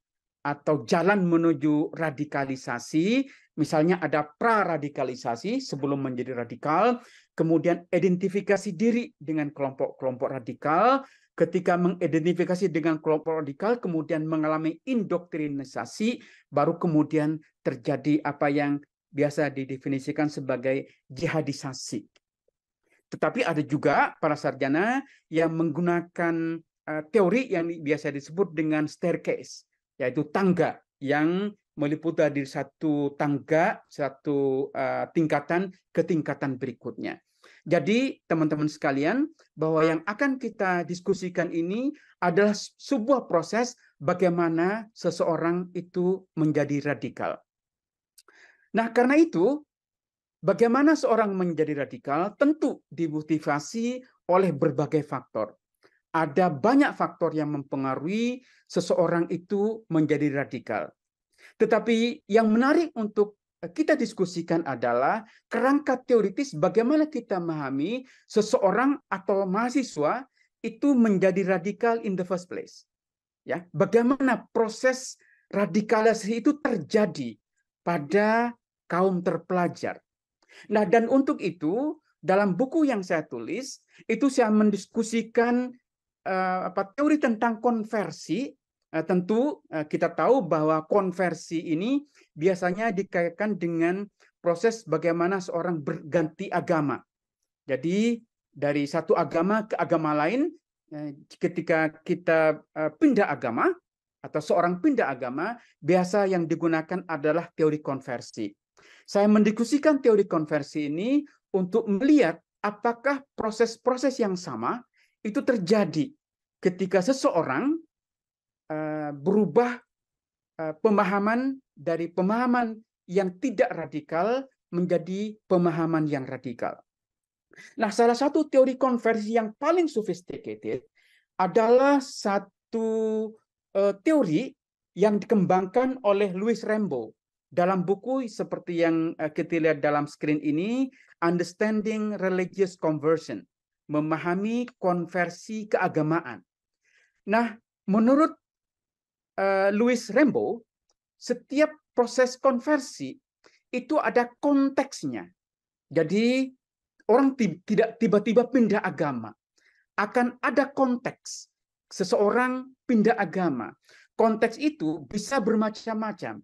atau jalan menuju radikalisasi. Misalnya ada pra-radikalisasi sebelum menjadi radikal, kemudian identifikasi diri dengan kelompok-kelompok radikal, ketika mengidentifikasi dengan kelompok radikal, kemudian mengalami indoktrinisasi, baru kemudian terjadi apa yang biasa didefinisikan sebagai jihadisasi. Tetapi ada juga para sarjana yang menggunakan teori yang biasa disebut dengan staircase, yaitu tangga yang meliputi dari satu tangga, satu tingkatan ke tingkatan berikutnya. Jadi teman-teman sekalian, bahwa yang akan kita diskusikan ini adalah sebuah proses bagaimana seseorang itu menjadi radikal. Nah, karena itu, bagaimana seorang menjadi radikal tentu dimotivasi oleh berbagai faktor. Ada banyak faktor yang mempengaruhi seseorang itu menjadi radikal. Tetapi yang menarik untuk kita diskusikan adalah kerangka teoritis bagaimana kita memahami seseorang atau mahasiswa itu menjadi radikal in the first place. Ya, bagaimana proses radikalisasi itu terjadi pada kaum terpelajar. Nah, dan untuk itu dalam buku yang saya tulis itu saya mendiskusikan teori tentang konversi. Tentu kita tahu bahwa konversi ini biasanya dikaitkan dengan proses bagaimana seorang berganti agama. Jadi dari satu agama ke agama lain, ketika kita pindah agama atau seorang pindah agama, biasa yang digunakan adalah teori konversi. Saya mendiskusikan teori konversi ini untuk melihat apakah proses-proses yang sama itu terjadi ketika seseorang berubah pemahaman dari pemahaman yang tidak radikal menjadi pemahaman yang radikal. Nah, salah satu teori konversi yang paling sophisticated adalah satu teori yang dikembangkan oleh Louis Rambo dalam buku seperti yang kita lihat dalam screen ini, Understanding Religious Conversion, memahami konversi keagamaan. Nah, menurut Louis Rambo, setiap proses konversi itu ada konteksnya. Jadi orang tidak tiba-tiba pindah agama. Akan ada konteks seseorang pindah agama. Konteks itu bisa bermacam-macam.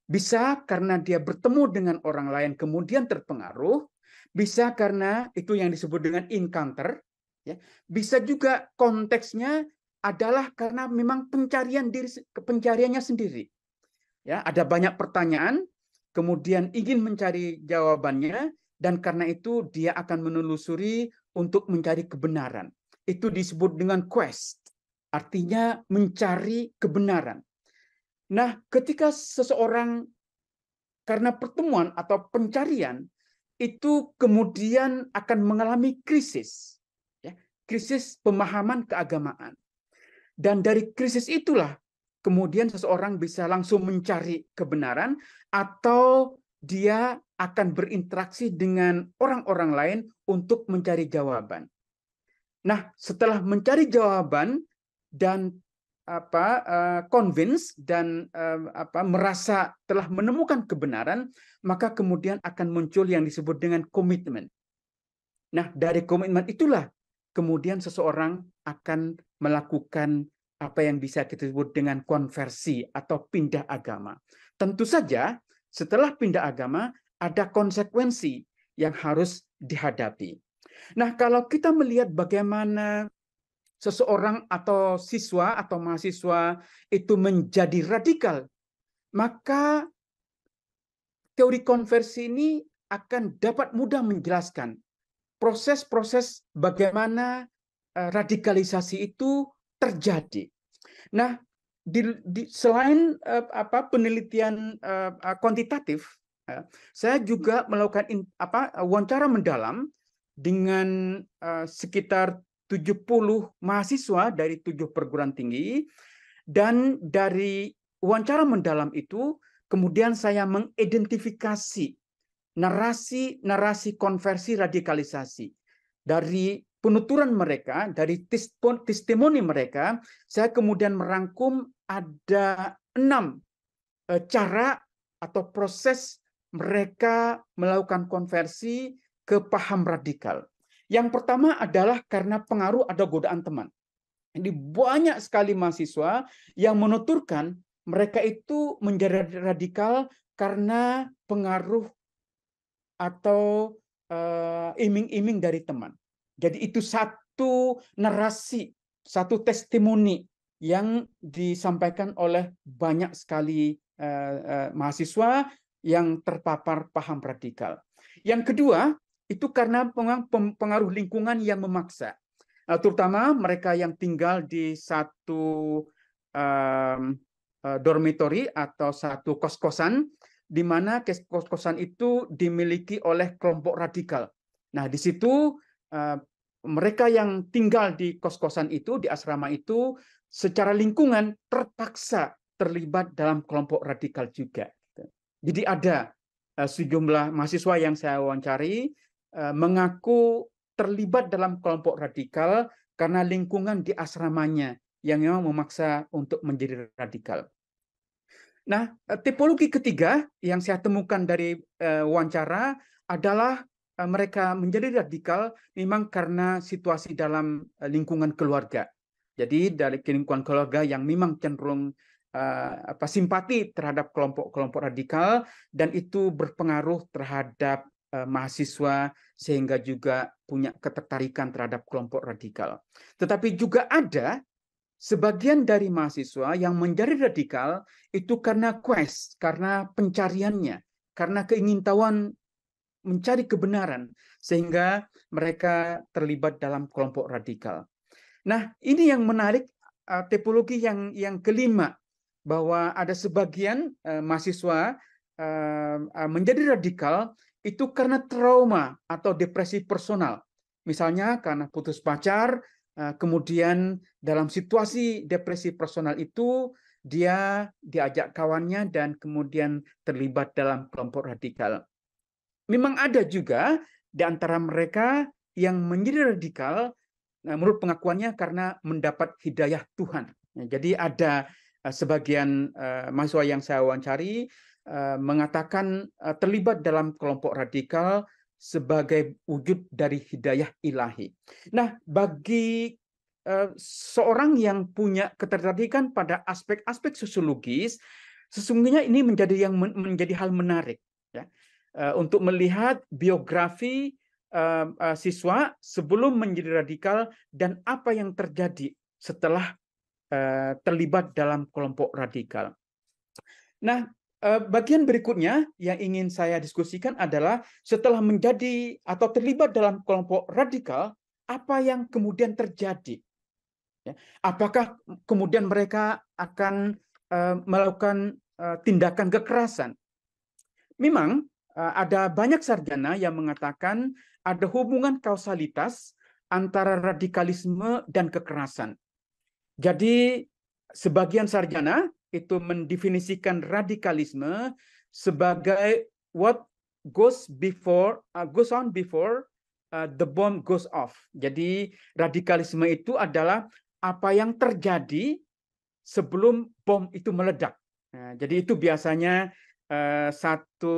Bisa karena dia bertemu dengan orang lain kemudian terpengaruh. Bisa karena itu yang disebut dengan encounter. Ya. Bisa juga konteksnya adalah karena memang pencariannya sendiri. Ya, ada banyak pertanyaan, kemudian ingin mencari jawabannya, dan karena itu dia akan menelusuri untuk mencari kebenaran. Itu disebut dengan quest, artinya mencari kebenaran. Nah, ketika seseorang karena pertemuan atau pencarian, itu kemudian akan mengalami krisis, ya, krisis pemahaman keagamaan. Dan dari krisis itulah kemudian seseorang bisa langsung mencari kebenaran atau dia akan berinteraksi dengan orang-orang lain untuk mencari jawaban. Nah, setelah mencari jawaban dan convince dan merasa telah menemukan kebenaran, maka kemudian akan muncul yang disebut dengan komitmen. Nah, dari komitmen itulah kemudian seseorang akan melakukan apa yang bisa kita sebut dengan konversi atau pindah agama. Tentu saja setelah pindah agama ada konsekuensi yang harus dihadapi. Nah, kalau kita melihat bagaimana seseorang atau siswa atau mahasiswa itu menjadi radikal, maka teori konversi ini akan dapat mudah menjelaskan proses-proses bagaimana radikalisasi itu terjadi. Nah, selain penelitian kuantitatif, saya juga melakukan wawancara mendalam dengan sekitar 70 mahasiswa dari 7 perguruan tinggi, dan dari wawancara mendalam itu kemudian saya mengidentifikasi narasi konversi radikalisasi. Dari penuturan mereka, dari testimoni mereka, saya kemudian merangkum ada 6 cara atau proses mereka melakukan konversi ke paham radikal. Yang pertama adalah karena pengaruh atau godaan teman. Jadi banyak sekali mahasiswa yang menuturkan mereka itu menjadi radikal karena pengaruh atau iming-iming dari teman. Jadi itu satu narasi, satu testimoni yang disampaikan oleh banyak sekali mahasiswa yang terpapar paham radikal. Yang kedua, itu karena pengaruh lingkungan yang memaksa. Terutama mereka yang tinggal di satu dormitory atau satu kos-kosan, di mana kos-kosan itu dimiliki oleh kelompok radikal. Nah, di situ mereka yang tinggal di kos-kosan itu, di asrama itu, secara lingkungan terpaksa terlibat dalam kelompok radikal juga. Jadi ada sejumlah mahasiswa yang saya wawancari mengaku terlibat dalam kelompok radikal karena lingkungan di asramanya yang memang memaksa untuk menjadi radikal. Nah, tipologi ketiga yang saya temukan dari wawancara adalah mereka menjadi radikal memang karena situasi dalam lingkungan keluarga. Jadi dari lingkungan keluarga yang memang cenderung simpati terhadap kelompok-kelompok radikal, dan itu berpengaruh terhadap mahasiswa sehingga juga punya ketertarikan terhadap kelompok radikal. Tetapi juga ada sebagian dari mahasiswa yang menjadi radikal itu karena quest, karena pencariannya, karena keingintahuan mencari kebenaran, sehingga mereka terlibat dalam kelompok radikal. Nah, ini yang menarik, tipologi yang kelima, bahwa ada sebagian mahasiswa menjadi radikal itu karena trauma atau depresi personal. Misalnya karena putus pacar, kemudian dalam situasi depresi personal itu dia diajak kawannya dan kemudian terlibat dalam kelompok radikal. Memang ada juga di antara mereka yang menjadi radikal menurut pengakuannya karena mendapat hidayah Tuhan. Jadi ada sebagian mahasiswa yang saya wawancari mengatakan terlibat dalam kelompok radikal sebagai wujud dari hidayah ilahi. Nah, bagi seorang yang punya ketertarikan pada aspek-aspek sosiologis, sesungguhnya ini menjadi hal menarik, ya, untuk melihat biografi siswa sebelum menjadi radikal dan apa yang terjadi setelah terlibat dalam kelompok radikal. Nah, bagian berikutnya yang ingin saya diskusikan adalah setelah menjadi atau terlibat dalam kelompok radikal, apa yang kemudian terjadi? Ya, apakah kemudian mereka akan melakukan tindakan kekerasan? Memang ada banyak sarjana yang mengatakan ada hubungan kausalitas antara radikalisme dan kekerasan. Jadi sebagian sarjana itu mendefinisikan radikalisme sebagai what goes on before the bomb goes off. Jadi radikalisme itu adalah apa yang terjadi sebelum bom itu meledak. Nah, jadi itu biasanya satu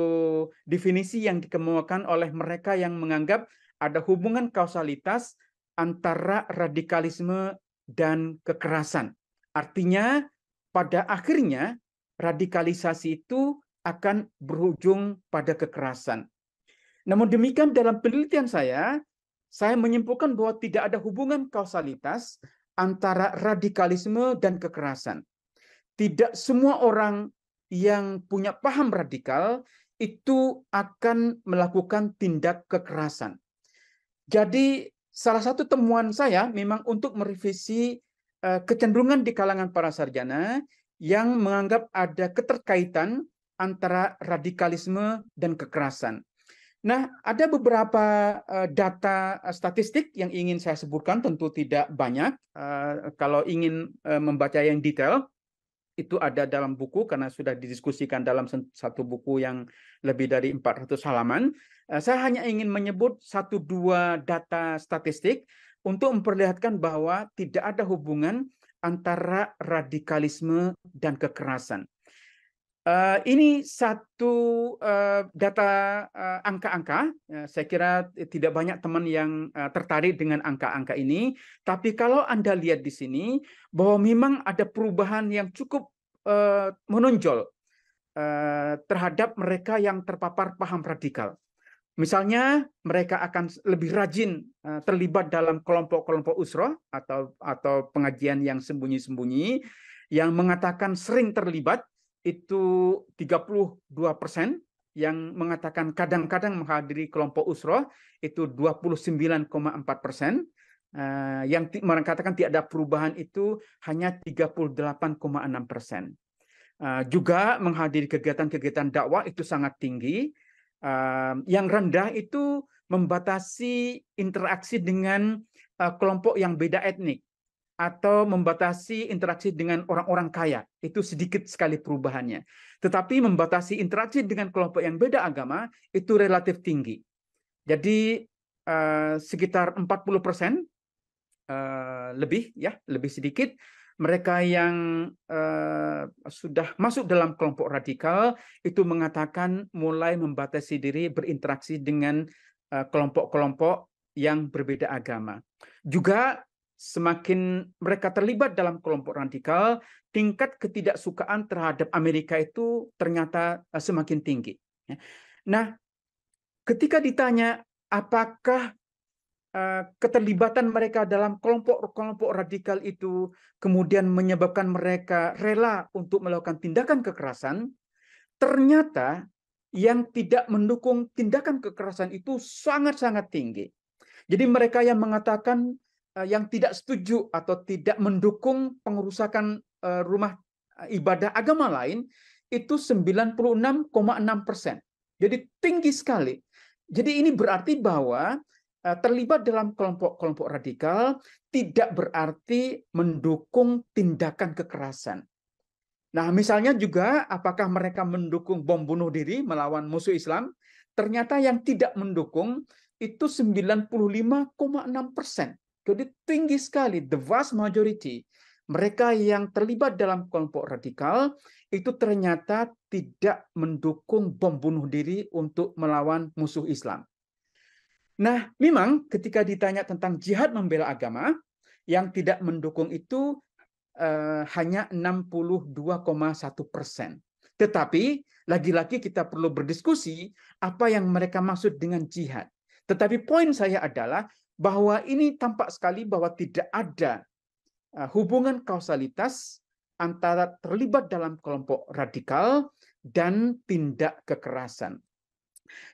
definisi yang dikemukakan oleh mereka yang menganggap ada hubungan kausalitas antara radikalisme dan kekerasan. Artinya pada akhirnya radikalisasi itu akan berujung pada kekerasan. Namun demikian dalam penelitian saya menyimpulkan bahwa tidak ada hubungan kausalitas antara radikalisme dan kekerasan. Tidak semua orang yang punya paham radikal itu akan melakukan tindak kekerasan. Jadi salah satu temuan saya memang untuk merevisi kecenderungan di kalangan para sarjana yang menganggap ada keterkaitan antara radikalisme dan kekerasan. Nah, ada beberapa data statistik yang ingin saya sebutkan, tentu tidak banyak. Kalau ingin membaca yang detail, itu ada dalam buku karena sudah didiskusikan dalam satu buku yang lebih dari 400 halaman. Saya hanya ingin menyebut 1-2 data statistik untuk memperlihatkan bahwa tidak ada hubungan antara radikalisme dan kekerasan. Ini satu data angka-angka. Saya kira tidak banyak teman yang tertarik dengan angka-angka ini. Tapi kalau Anda lihat di sini bahwa memang ada perubahan yang cukup menonjol terhadap mereka yang terpapar paham radikal. Misalnya mereka akan lebih rajin terlibat dalam kelompok-kelompok usroh atau pengajian yang sembunyi-sembunyi, yang mengatakan sering terlibat itu 32%, yang mengatakan kadang-kadang menghadiri kelompok usroh itu 29,4%, yang mengatakan tidak ada perubahan itu hanya 38,6%. Juga menghadiri kegiatan-kegiatan dakwah itu sangat tinggi. Yang rendah itu membatasi interaksi dengan kelompok yang beda etnik atau membatasi interaksi dengan orang-orang kaya, itu sedikit sekali perubahannya. Tetapi membatasi interaksi dengan kelompok yang beda agama itu relatif tinggi. Jadi sekitar 40% lebih sedikit mereka yang sudah masuk dalam kelompok radikal itu mengatakan mulai membatasi diri berinteraksi dengan kelompok-kelompok yang berbeda agama. Juga semakin mereka terlibat dalam kelompok radikal, tingkat ketidaksukaan terhadap Amerika itu ternyata semakin tinggi. Nah, ketika ditanya apakah keterlibatan mereka dalam kelompok-kelompok radikal itu kemudian menyebabkan mereka rela untuk melakukan tindakan kekerasan, ternyata yang tidak mendukung tindakan kekerasan itu sangat-sangat tinggi. Jadi mereka yang mengatakan yang tidak setuju atau tidak mendukung pengerusakan rumah ibadah agama lain itu 96,6%. Jadi tinggi sekali. Jadi ini berarti bahwa terlibat dalam kelompok-kelompok radikal tidak berarti mendukung tindakan kekerasan. Nah, misalnya juga apakah mereka mendukung bom bunuh diri melawan musuh Islam? Ternyata yang tidak mendukung itu 95,6%. Jadi tinggi sekali, the vast majority. Mereka yang terlibat dalam kelompok radikal itu ternyata tidak mendukung bom bunuh diri untuk melawan musuh Islam. Nah, memang ketika ditanya tentang jihad membela agama, yang tidak mendukung itu hanya 62,1%. Tetapi lagi-lagi kita perlu berdiskusi apa yang mereka maksud dengan jihad. Tetapi poin saya adalah bahwa ini tampak sekali bahwa tidak ada hubungan kausalitas antara terlibat dalam kelompok radikal dan tindak kekerasan.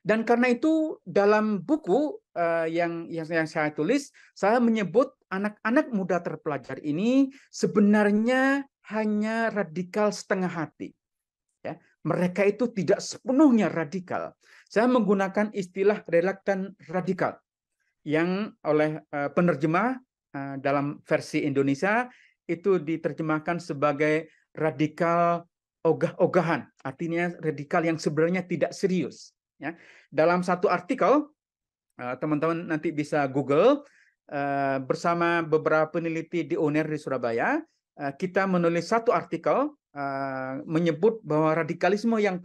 Dan karena itu dalam buku yang saya tulis, saya menyebut anak-anak muda terpelajar ini sebenarnya hanya radikal setengah hati. Ya, mereka itu tidak sepenuhnya radikal. Saya menggunakan istilah relaktan radikal yang oleh penerjemah dalam versi Indonesia itu diterjemahkan sebagai radikal ogah-ogahan, artinya radikal yang sebenarnya tidak serius. Ya, dalam satu artikel, teman-teman nanti bisa Google bersama beberapa peneliti di UNER di Surabaya, kita menulis satu artikel menyebut bahwa radikalisme yang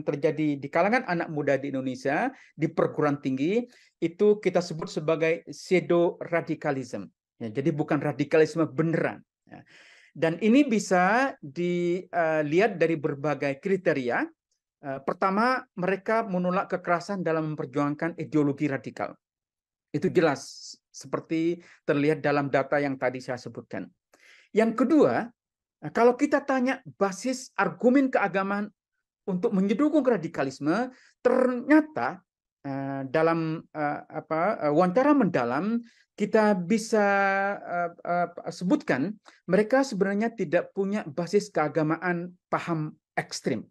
terjadi di kalangan anak muda di Indonesia di perguruan tinggi itu kita sebut sebagai pseudo radikalisme. Ya, jadi bukan radikalisme beneran. Ya. Dan ini bisa dilihat dari berbagai kriteria. Pertama, mereka menolak kekerasan dalam memperjuangkan ideologi radikal. Itu jelas, seperti terlihat dalam data yang tadi saya sebutkan. Yang kedua, kalau kita tanya basis argumen keagamaan untuk mendukung radikalisme, ternyata dalam wawancara mendalam kita bisa sebutkan mereka sebenarnya tidak punya basis keagamaan paham ekstrim.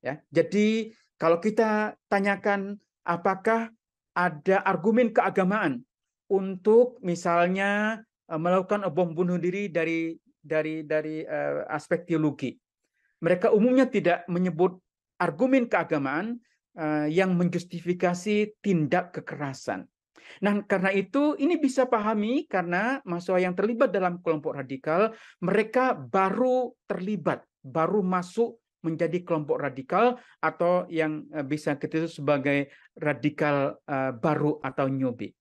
Ya, jadi kalau kita tanyakan apakah ada argumen keagamaan untuk misalnya melakukan bom bunuh diri dari aspek teologi, mereka umumnya tidak menyebut argumen keagamaan yang menjustifikasi tindak kekerasan. Nah, karena itu ini bisa pahami karena mahasiswa yang terlibat dalam kelompok radikal, mereka baru terlibat, baru masuk menjadi kelompok radikal atau yang bisa kita sebut sebagai radikal baru atau newbie.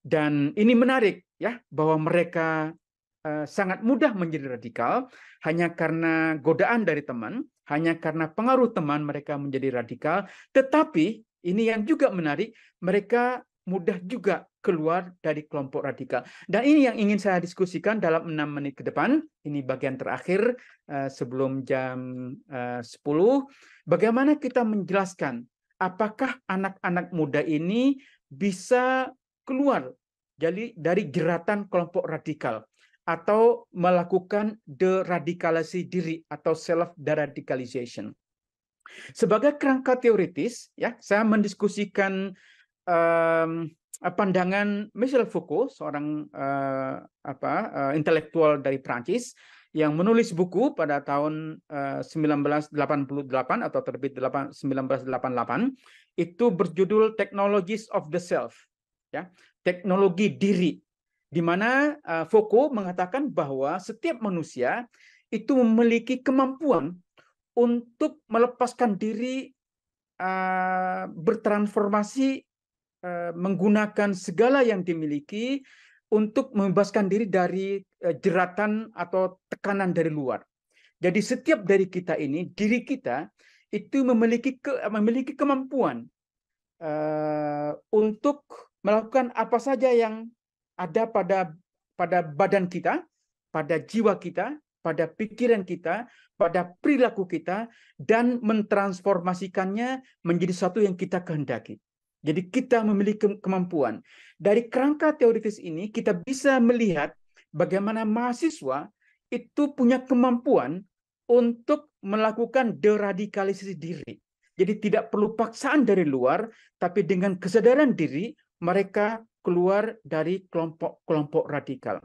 Dan ini menarik ya bahwa mereka sangat mudah menjadi radikal hanya karena godaan dari teman, hanya karena pengaruh teman mereka menjadi radikal. Tetapi ini yang juga menarik, mereka mudah juga keluar dari kelompok radikal. Dan ini yang ingin saya diskusikan dalam 6 menit ke depan. Ini bagian terakhir sebelum jam 10. Bagaimana kita menjelaskan apakah anak-anak muda ini bisa keluar dari jeratan kelompok radikal atau melakukan deradikalisasi diri atau self-deradicalization. Sebagai kerangka teoritis, ya, saya mendiskusikan pandangan Michel Foucault, seorang intelektual dari Prancis yang menulis buku pada tahun 1988 atau terbit 1988 itu berjudul Technologies of the Self, ya, teknologi diri, di mana Foucault mengatakan bahwa setiap manusia itu memiliki kemampuan untuk melepaskan diri bertransformasi menggunakan segala yang dimiliki untuk membebaskan diri dari jeratan atau tekanan dari luar. Jadi setiap dari kita ini, diri kita itu memiliki kemampuan untuk melakukan apa saja yang ada pada badan kita, pada jiwa kita, pada pikiran kita, pada perilaku kita, dan mentransformasikannya menjadi sesuatu yang kita kehendaki. Jadi kita memiliki kemampuan. Dari kerangka teoritis ini kita bisa melihat bagaimana mahasiswa itu punya kemampuan untuk melakukan deradikalisasi diri. Jadi tidak perlu paksaan dari luar, tapi dengan kesadaran diri mereka keluar dari kelompok-kelompok radikal.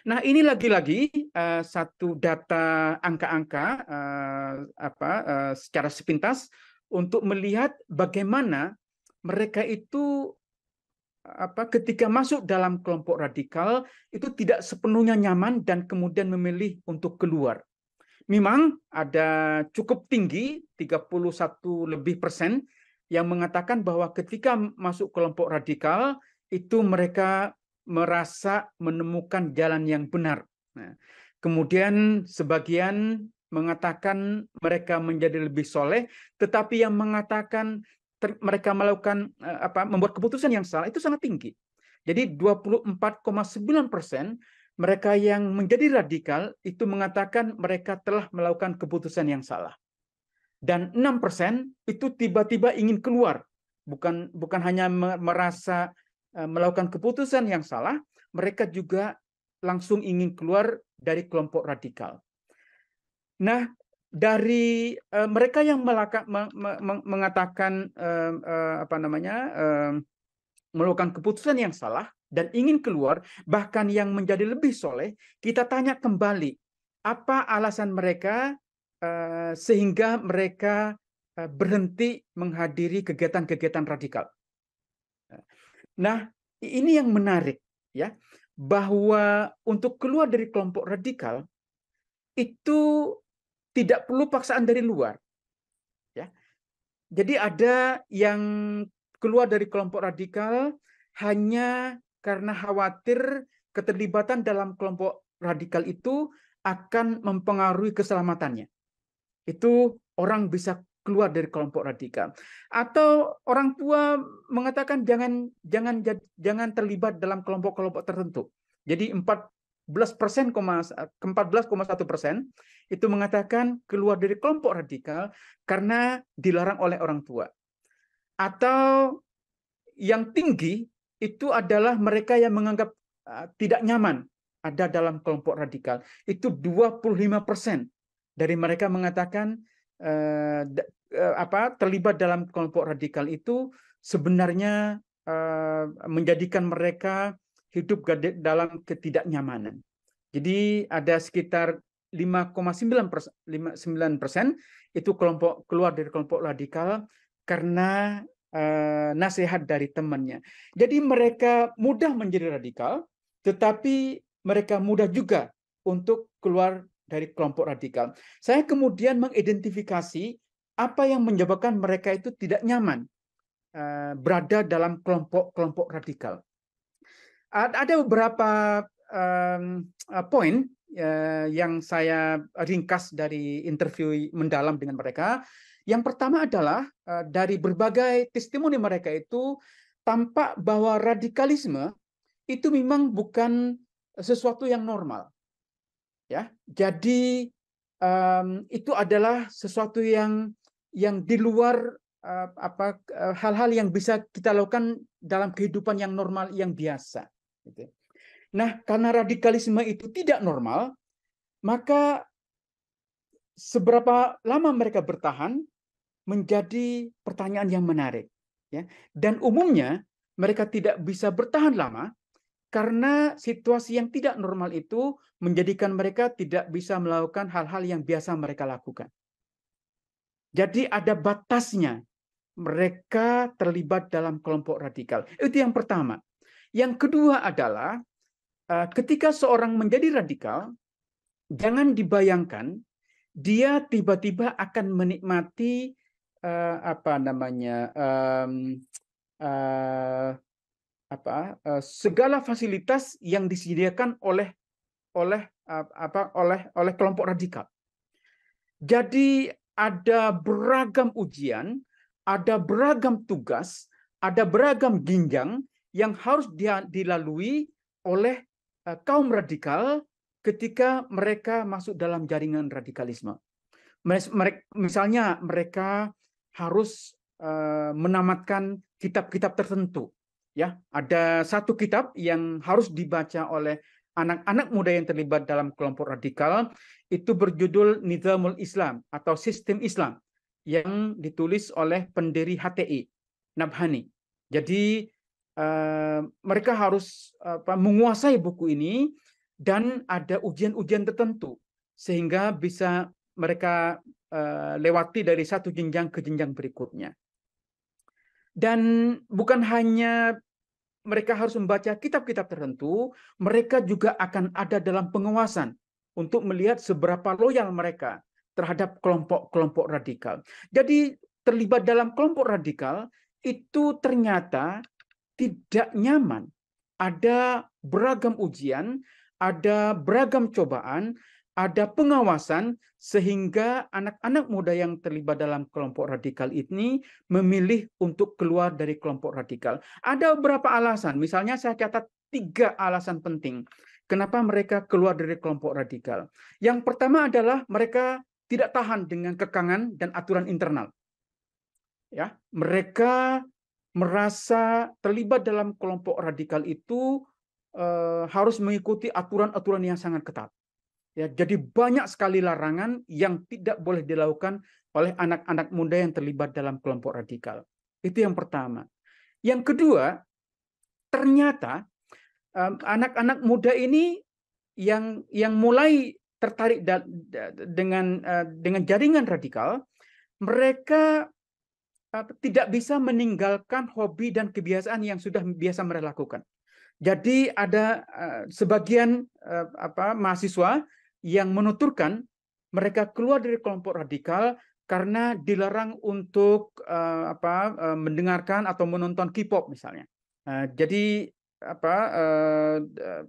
Nah, ini lagi-lagi satu data angka-angka secara sepintas untuk melihat bagaimana mereka itu ketika masuk dalam kelompok radikal itu tidak sepenuhnya nyaman dan kemudian memilih untuk keluar. Memang ada cukup tinggi 31% yang mengatakan bahwa ketika masuk kelompok radikal itu mereka merasa menemukan jalan yang benar. Nah, kemudian sebagian mengatakan mereka menjadi lebih soleh, tetapi yang mengatakan mereka melakukan membuat keputusan yang salah itu sangat tinggi. Jadi 24,9% mereka yang menjadi radikal itu mengatakan mereka telah melakukan keputusan yang salah. Dan 6% itu tiba-tiba ingin keluar. Bukan hanya merasa melakukan keputusan yang salah, mereka juga langsung ingin keluar dari kelompok radikal. Nah, dari mereka yang mengatakan melakukan keputusan yang salah dan ingin keluar, bahkan yang menjadi lebih soleh, kita tanya kembali apa alasan mereka sehingga mereka berhenti menghadiri kegiatan-kegiatan radikal. Nah, ini yang menarik, ya, bahwa untuk keluar dari kelompok radikal itu tidak perlu paksaan dari luar, ya. Jadi ada yang keluar dari kelompok radikal hanya karena khawatir keterlibatan dalam kelompok radikal itu akan mempengaruhi keselamatannya. Itu orang bisa keluar dari kelompok radikal. Atau orang tua mengatakan jangan terlibat dalam kelompok-kelompok tertentu. Jadi 14,1% itu mengatakan keluar dari kelompok radikal karena dilarang oleh orang tua. Atau yang tinggi itu adalah mereka yang menganggap tidak nyaman ada dalam kelompok radikal. Itu 25% dari mereka mengatakan terlibat dalam kelompok radikal itu sebenarnya menjadikan mereka hidup dalam ketidaknyamanan. Jadi ada sekitar 5,9% itu keluar dari kelompok radikal karena nasihat dari temannya. Jadi mereka mudah menjadi radikal, tetapi mereka mudah juga untuk keluar dari kelompok radikal. Saya kemudian mengidentifikasi apa yang menyebabkan mereka itu tidak nyaman berada dalam kelompok-kelompok radikal. Ada beberapa poin yang saya ringkas dari interview mendalam dengan mereka. Yang pertama adalah dari berbagai testimoni mereka itu tampak bahwa radikalisme itu memang bukan sesuatu yang normal. Ya, jadi itu adalah sesuatu yang di luar hal-hal yang bisa kita lakukan dalam kehidupan yang normal, yang biasa. Nah, karena radikalisme itu tidak normal, maka seberapa lama mereka bertahan menjadi pertanyaan yang menarik. Ya. Dan umumnya mereka tidak bisa bertahan lama karena situasi yang tidak normal itu menjadikan mereka tidak bisa melakukan hal-hal yang biasa mereka lakukan. Jadi ada batasnya mereka terlibat dalam kelompok radikal. Itu yang pertama. Yang kedua adalah ketika seorang menjadi radikal, jangan dibayangkan dia tiba-tiba akan menikmati segala fasilitas yang disediakan oleh kelompok radikal. Jadi ada beragam ujian, ada beragam tugas, ada beragam jenjang yang harus dilalui oleh kaum radikal ketika mereka masuk dalam jaringan radikalisme. Misalnya mereka harus menamatkan kitab-kitab tertentu. Ya, ada satu kitab yang harus dibaca oleh anak-anak muda yang terlibat dalam kelompok radikal, itu berjudul Nizamul Islam atau Sistem Islam yang ditulis oleh pendiri HTI, Nabhani. Jadi mereka harus menguasai buku ini dan ada ujian-ujian tertentu sehingga bisa mereka lewati dari satu jenjang ke jenjang berikutnya. Dan bukan hanya mereka harus membaca kitab-kitab tertentu, mereka juga akan ada dalam pengawasan untuk melihat seberapa loyal mereka terhadap kelompok-kelompok radikal. Jadi terlibat dalam kelompok radikal itu ternyata tidak nyaman. Ada beragam ujian, ada beragam cobaan, ada pengawasan, sehingga anak-anak muda yang terlibat dalam kelompok radikal ini memilih untuk keluar dari kelompok radikal. Ada beberapa alasan, misalnya saya catat 3 alasan penting kenapa mereka keluar dari kelompok radikal. Yang pertama adalah mereka tidak tahan dengan kekangan dan aturan internal. Ya, mereka merasa terlibat dalam kelompok radikal itu harus mengikuti aturan-aturan yang sangat ketat. Ya, jadi banyak sekali larangan yang tidak boleh dilakukan oleh anak-anak muda yang terlibat dalam kelompok radikal. Itu yang pertama. Yang kedua, ternyata anak-anak muda ini yang mulai tertarik dengan jaringan radikal, mereka tidak bisa meninggalkan hobi dan kebiasaan yang sudah biasa mereka lakukan. Jadi ada sebagian mahasiswa yang menuturkan mereka keluar dari kelompok radikal karena dilarang untuk mendengarkan atau menonton K-pop misalnya. Jadi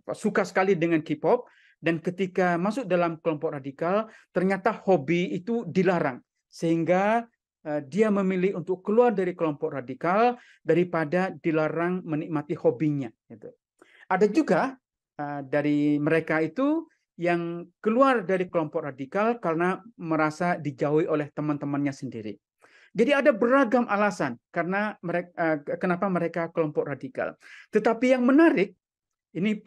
suka sekali dengan K-pop, dan ketika masuk dalam kelompok radikal ternyata hobi itu dilarang, sehingga dia memilih untuk keluar dari kelompok radikal daripada dilarang menikmati hobinya. Gitu. Ada juga dari mereka itu yang keluar dari kelompok radikal karena merasa dijauhi oleh teman-temannya sendiri. Jadi ada beragam alasan karena kenapa mereka kelompok radikal. Tetapi yang menarik, ini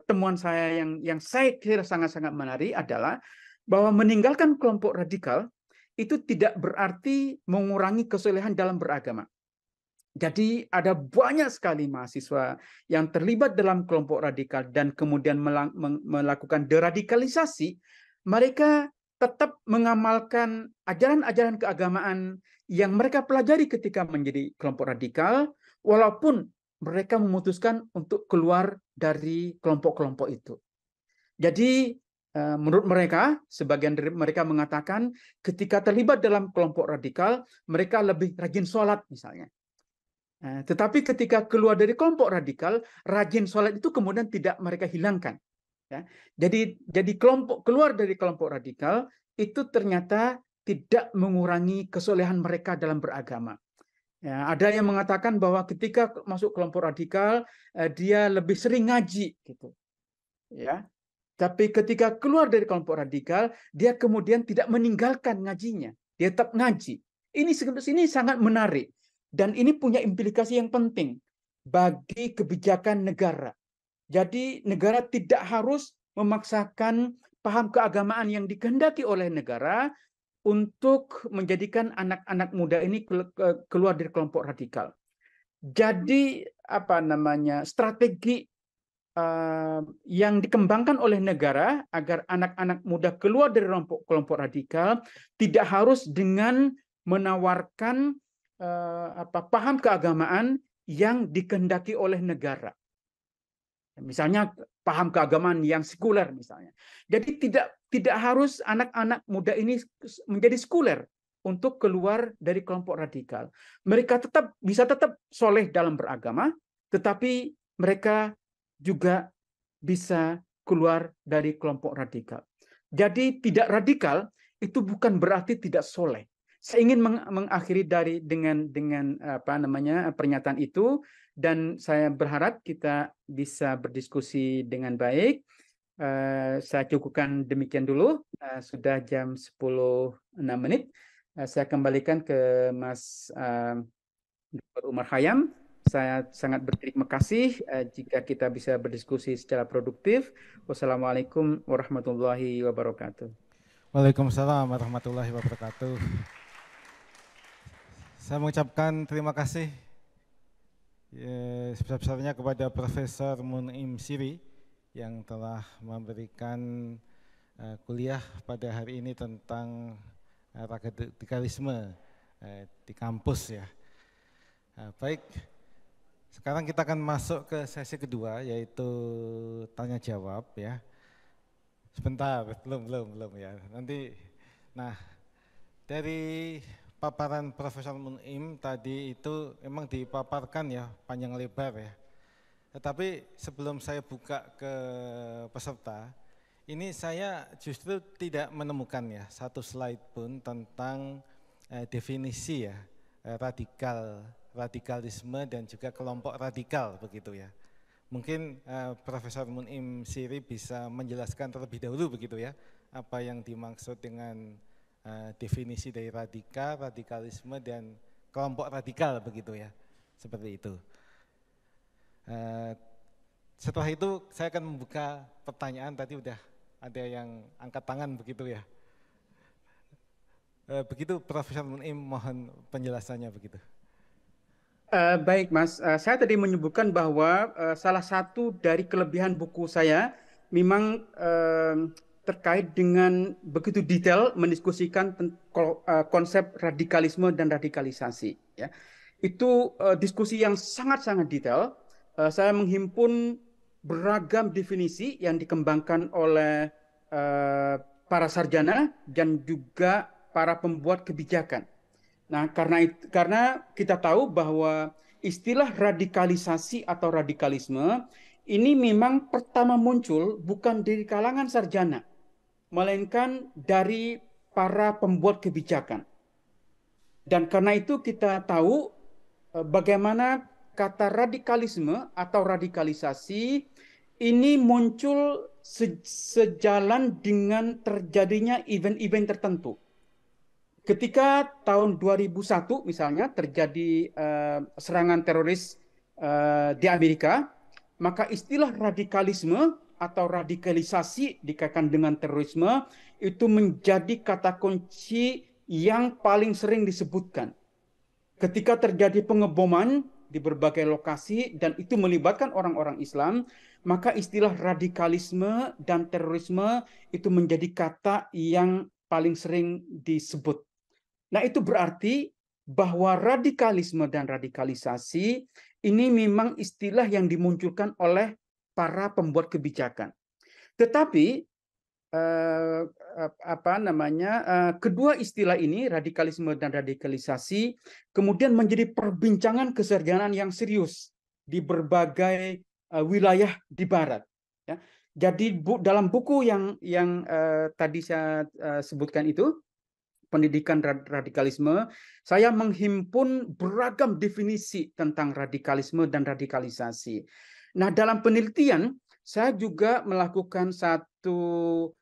temuan saya yang saya kira sangat-sangat menarik adalah bahwa meninggalkan kelompok radikal itu tidak berarti mengurangi kesolehan dalam beragama. Jadi ada banyak sekali mahasiswa yang terlibat dalam kelompok radikal dan kemudian melakukan deradikalisasi. Mereka tetap mengamalkan ajaran-ajaran keagamaan yang mereka pelajari ketika menjadi kelompok radikal, walaupun mereka memutuskan untuk keluar dari kelompok-kelompok itu. Jadi menurut mereka, sebagian dari mereka mengatakan ketika terlibat dalam kelompok radikal, mereka lebih rajin sholat misalnya. Tetapi ketika keluar dari kelompok radikal, rajin sholat itu kemudian tidak mereka hilangkan. Ya. Jadi keluar dari kelompok radikal itu ternyata tidak mengurangi kesolehan mereka dalam beragama. Ya, ada yang mengatakan bahwa ketika masuk kelompok radikal, dia lebih sering ngaji, gitu. Ya. Tapi ketika keluar dari kelompok radikal, dia kemudian tidak meninggalkan ngajinya, dia tetap ngaji. Ini sangat menarik. Dan ini punya implikasi yang penting bagi kebijakan negara. Jadi negara tidak harus memaksakan paham keagamaan yang dikehendaki oleh negara untuk menjadikan anak-anak muda ini keluar dari kelompok radikal. Jadi strategi yang dikembangkan oleh negara agar anak-anak muda keluar dari kelompok radikal tidak harus dengan menawarkan paham keagamaan yang dikehendaki oleh negara. Misalnya paham keagamaan yang sekuler misalnya. Jadi tidak harus anak-anak muda ini menjadi sekuler untuk keluar dari kelompok radikal. Mereka bisa tetap soleh dalam beragama, tetapi mereka juga bisa keluar dari kelompok radikal. Jadi tidak radikal itu bukan berarti tidak soleh. Saya ingin mengakhiri dengan pernyataan itu, dan saya berharap kita bisa berdiskusi dengan baik. Saya cukupkan demikian dulu. Sudah jam 10.06. Saya kembalikan ke Mas Dr. Umar Khayyam. Saya sangat berterima kasih jika kita bisa berdiskusi secara produktif. Wassalamualaikum warahmatullahi wabarakatuh.
Waalaikumsalam warahmatullahi wabarakatuh. Saya mengucapkan terima kasih sebesar-besarnya kepada Profesor Mun'im Siri yang telah memberikan kuliah pada hari ini tentang radikalisme di kampus ya. Baik, sekarang kita akan masuk ke sesi kedua, yaitu tanya jawab ya. Sebentar, belum ya. Nanti, nah dari paparan Profesor Mun'im tadi itu memang dipaparkan ya panjang lebar ya. Tetapi sebelum saya buka ke peserta, ini saya justru tidak menemukan ya satu slide pun tentang definisi ya radikalisme dan juga kelompok radikal begitu ya. Mungkin Profesor Mun'im Siri bisa menjelaskan terlebih dahulu begitu ya, apa yang dimaksud dengan definisi dari radikalisme dan kelompok radikal begitu ya, seperti itu. Setelah itu saya akan membuka pertanyaan, tadi udah ada yang angkat tangan begitu ya. Begitu Profesor Mun'im, mohon penjelasannya begitu.
Baik Mas, saya tadi menyebutkan bahwa salah satu dari kelebihan buku saya memang terkait dengan begitu detail mendiskusikan konsep radikalisme dan radikalisasi. Ya. Itu diskusi yang sangat-sangat detail. Saya menghimpun beragam definisi yang dikembangkan oleh para sarjana dan juga para pembuat kebijakan. Nah, karena kita tahu bahwa istilah radikalisasi atau radikalisme ini memang pertama muncul bukan dari kalangan sarjana, melainkan dari para pembuat kebijakan. Dan karena itu kita tahu bagaimana kata radikalisme atau radikalisasi ini muncul sejalan dengan terjadinya event-event tertentu. Ketika tahun 2001 misalnya terjadi serangan teroris di Amerika, maka istilah radikalisme atau radikalisasi dikaitkan dengan terorisme itu menjadi kata kunci yang paling sering disebutkan. Ketika terjadi pengeboman di berbagai lokasi dan itu melibatkan orang-orang Islam, maka istilah radikalisme dan terorisme itu menjadi kata yang paling sering disebut. Nah, itu berarti bahwa radikalisme dan radikalisasi ini memang istilah yang dimunculkan oleh para pembuat kebijakan. Tetapi kedua istilah ini, radikalisme dan radikalisasi, kemudian menjadi perbincangan kesarjanaan yang serius di berbagai wilayah di Barat. Ya. Jadi dalam buku yang tadi saya sebutkan itu, Pendidikan Radikalisme, saya menghimpun beragam definisi tentang radikalisme dan radikalisasi. Nah, dalam penelitian saya juga melakukan satu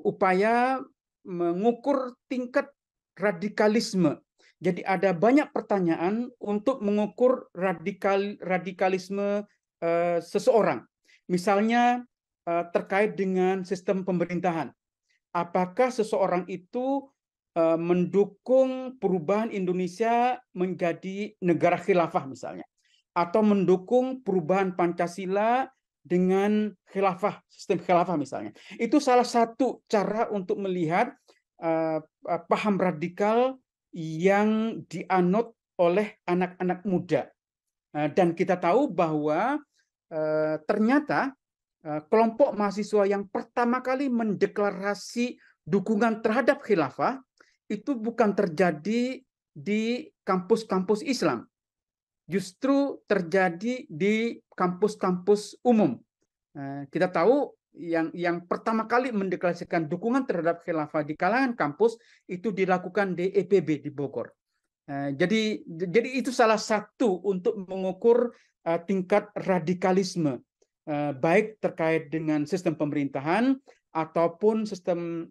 upaya mengukur tingkat radikalisme. Jadi ada banyak pertanyaan untuk mengukur radikalisme seseorang. Misalnya terkait dengan sistem pemerintahan. Apakah seseorang itu mendukung perubahan Indonesia menjadi negara khilafah misalnya, atau mendukung perubahan Pancasila dengan khilafah, sistem khilafah misalnya. Itu salah satu cara untuk melihat paham radikal yang dianut oleh anak-anak muda. Dan kita tahu bahwa ternyata kelompok mahasiswa yang pertama kali mendeklarasi dukungan terhadap khilafah itu bukan terjadi di kampus-kampus Islam, justru terjadi di kampus-kampus umum. Kita tahu yang pertama kali mendeklarasikan dukungan terhadap khilafah di kalangan kampus itu dilakukan di EPB di Bogor. Jadi itu salah satu untuk mengukur tingkat radikalisme, baik terkait dengan sistem pemerintahan ataupun sistem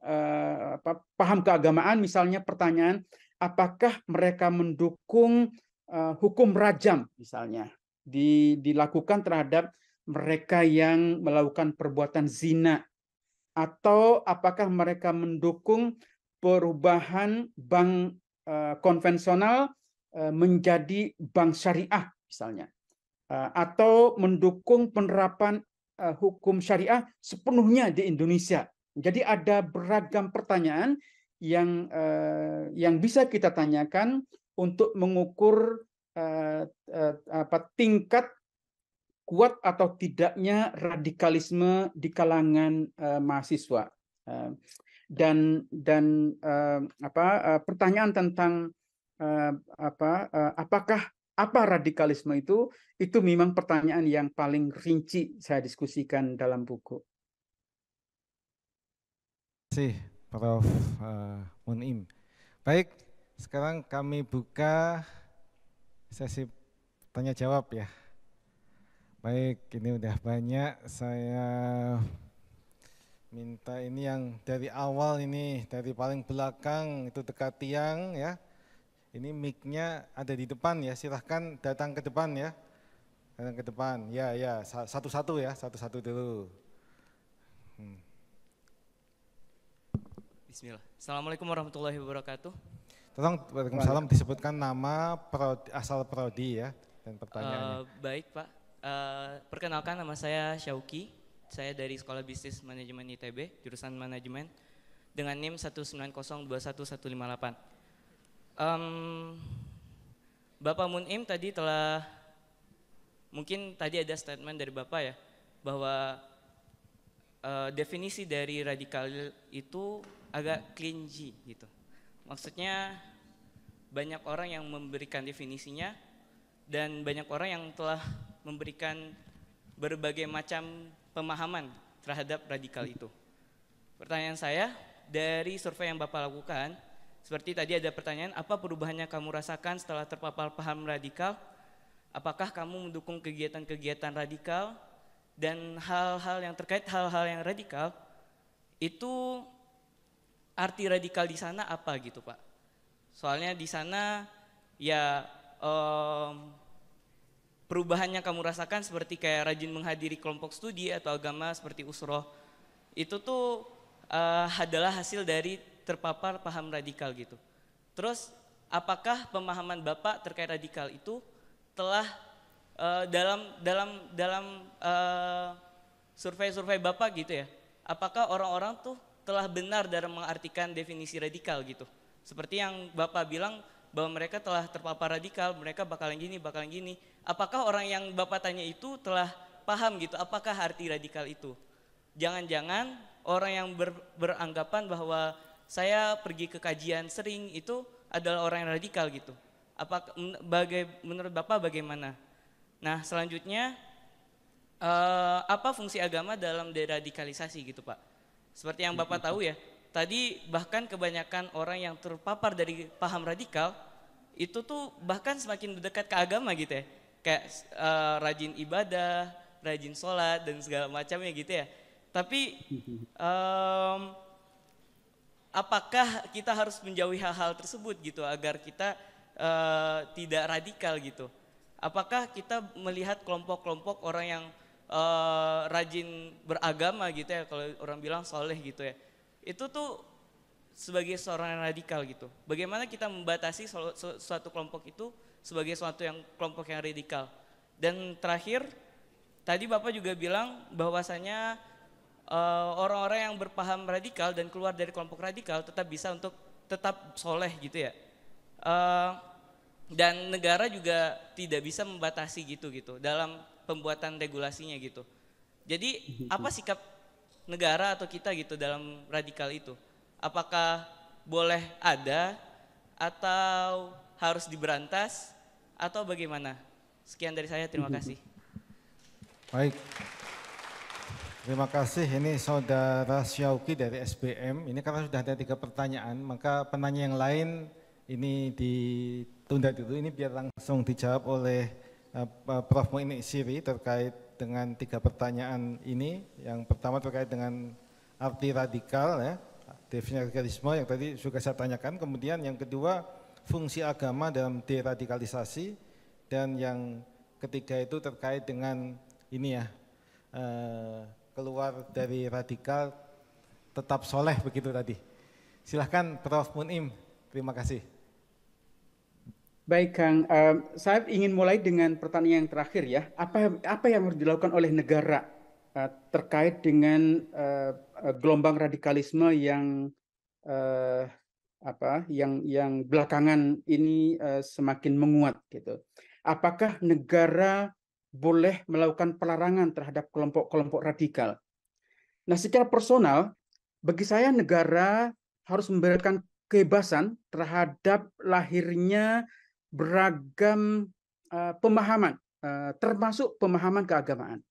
paham keagamaan. Misalnya pertanyaan, apakah mereka mendukung hukum rajam misalnya dilakukan terhadap mereka yang melakukan perbuatan zina, atau apakah mereka mendukung perubahan bank konvensional menjadi bank syariah misalnya, atau mendukung penerapan hukum syariah sepenuhnya di Indonesia. Jadi ada beragam pertanyaan yang bisa kita tanyakan untuk mengukur tingkat kuat atau tidaknya radikalisme di kalangan mahasiswa. Dan pertanyaan tentang apakah apa radikalisme itu memang pertanyaan yang paling rinci saya diskusikan dalam buku.
Terima kasih Prof. Munim. Baik, sekarang kami buka sesi tanya jawab ya. Baik, ini udah banyak, saya minta ini yang dari awal ini, dari paling belakang itu dekat tiang ya. Ini mic-nya ada di depan ya, silahkan datang ke depan ya. Datang ke depan, ya, satu-satu ya, satu-satu dulu.
Bismillah. Assalamualaikum warahmatullahi wabarakatuh.
Tolong Waalaikumsalam disebutkan nama, asal prodi ya, dan pertanyaannya.
Baik Pak. Perkenalkan, nama saya Syauki, saya dari Sekolah Bisnis Manajemen ITB, jurusan manajemen, dengan NIM 190211158. Bapak Munim tadi telah, mungkin tadi ada statement dari Bapak ya, bahwa definisi dari radikal itu agak clingy gitu. Maksudnya banyak orang yang memberikan definisinya, dan banyak orang yang telah memberikan berbagai macam pemahaman terhadap radikal itu. Pertanyaan saya, dari survei yang Bapak lakukan, seperti tadi ada pertanyaan, apa perubahannya kamu rasakan setelah terpapar paham radikal? Apakah kamu mendukung kegiatan-kegiatan radikal? Dan hal-hal yang terkait hal-hal yang radikal, itu arti radikal di sana apa gitu Pak? Soalnya di sana ya perubahannya kamu rasakan seperti kayak rajin menghadiri kelompok studi atau agama seperti usroh, itu tuh adalah hasil dari terpapar paham radikal gitu. Terus apakah pemahaman Bapak terkait radikal itu telah dalam survei-survei Bapak gitu ya, apakah orang-orang tuh telah benar dalam mengartikan definisi radikal gitu? Seperti yang Bapak bilang bahwa mereka telah terpapar radikal, mereka bakalan gini. Apakah orang yang Bapak tanya itu telah paham gitu, apakah arti radikal itu? Jangan-jangan orang yang beranggapan bahwa saya pergi ke kajian sering itu adalah orang yang radikal gitu. Apakah menurut Bapak bagaimana? Nah selanjutnya, apa fungsi agama dalam deradikalisasi gitu Pak? Seperti yang Bapak tahu ya, tadi bahkan kebanyakan orang yang terpapar dari paham radikal itu tuh bahkan semakin dekat ke agama gitu ya. Kayak rajin ibadah, rajin sholat dan segala macamnya gitu ya. Tapi apakah kita harus menjauhi hal-hal tersebut gitu agar kita tidak radikal gitu? Apakah kita melihat kelompok-kelompok orang yang rajin beragama gitu ya, kalau orang bilang soleh gitu ya, itu tuh sebagai seorang yang radikal gitu? Bagaimana kita membatasi suatu kelompok itu sebagai suatu kelompok yang radikal? Dan terakhir, tadi Bapak juga bilang bahwasanya orang-orang yang berpaham radikal dan keluar dari kelompok radikal tetap bisa untuk tetap soleh gitu ya. Dan negara juga tidak bisa membatasi gitu dalam pembuatan regulasinya gitu. Jadi apa sikap negara atau kita gitu dalam radikal itu? Apakah boleh ada atau harus diberantas atau bagaimana? Sekian dari saya, terima kasih.
Baik. Terima kasih. Ini Saudara Syauki dari SBM. Ini karena sudah ada 3 pertanyaan, maka penanya yang lain ini ditunda dulu. Ini biar langsung dijawab oleh Prof. Muin Siri terkait dengan 3 pertanyaan ini. Yang pertama terkait dengan arti radikal, ya, definisi radikalisme yang tadi sudah saya tanyakan. Kemudian yang kedua, fungsi agama dalam deradikalisasi. Dan yang ketiga itu terkait dengan ini ya, keluar dari radikal tetap soleh begitu tadi. Silahkan Prof. Munim, terima kasih.
Baik Kang, saya ingin mulai dengan pertanyaan yang terakhir ya. Apa yang harus dilakukan oleh negara terkait dengan gelombang radikalisme yang yang belakangan ini semakin menguat gitu. Apakah negara boleh melakukan pelarangan terhadap kelompok-kelompok radikal? Nah, secara personal, bagi saya negara harus memberikan kebebasan terhadap lahirnya beragam pemahaman, termasuk pemahaman keagamaan.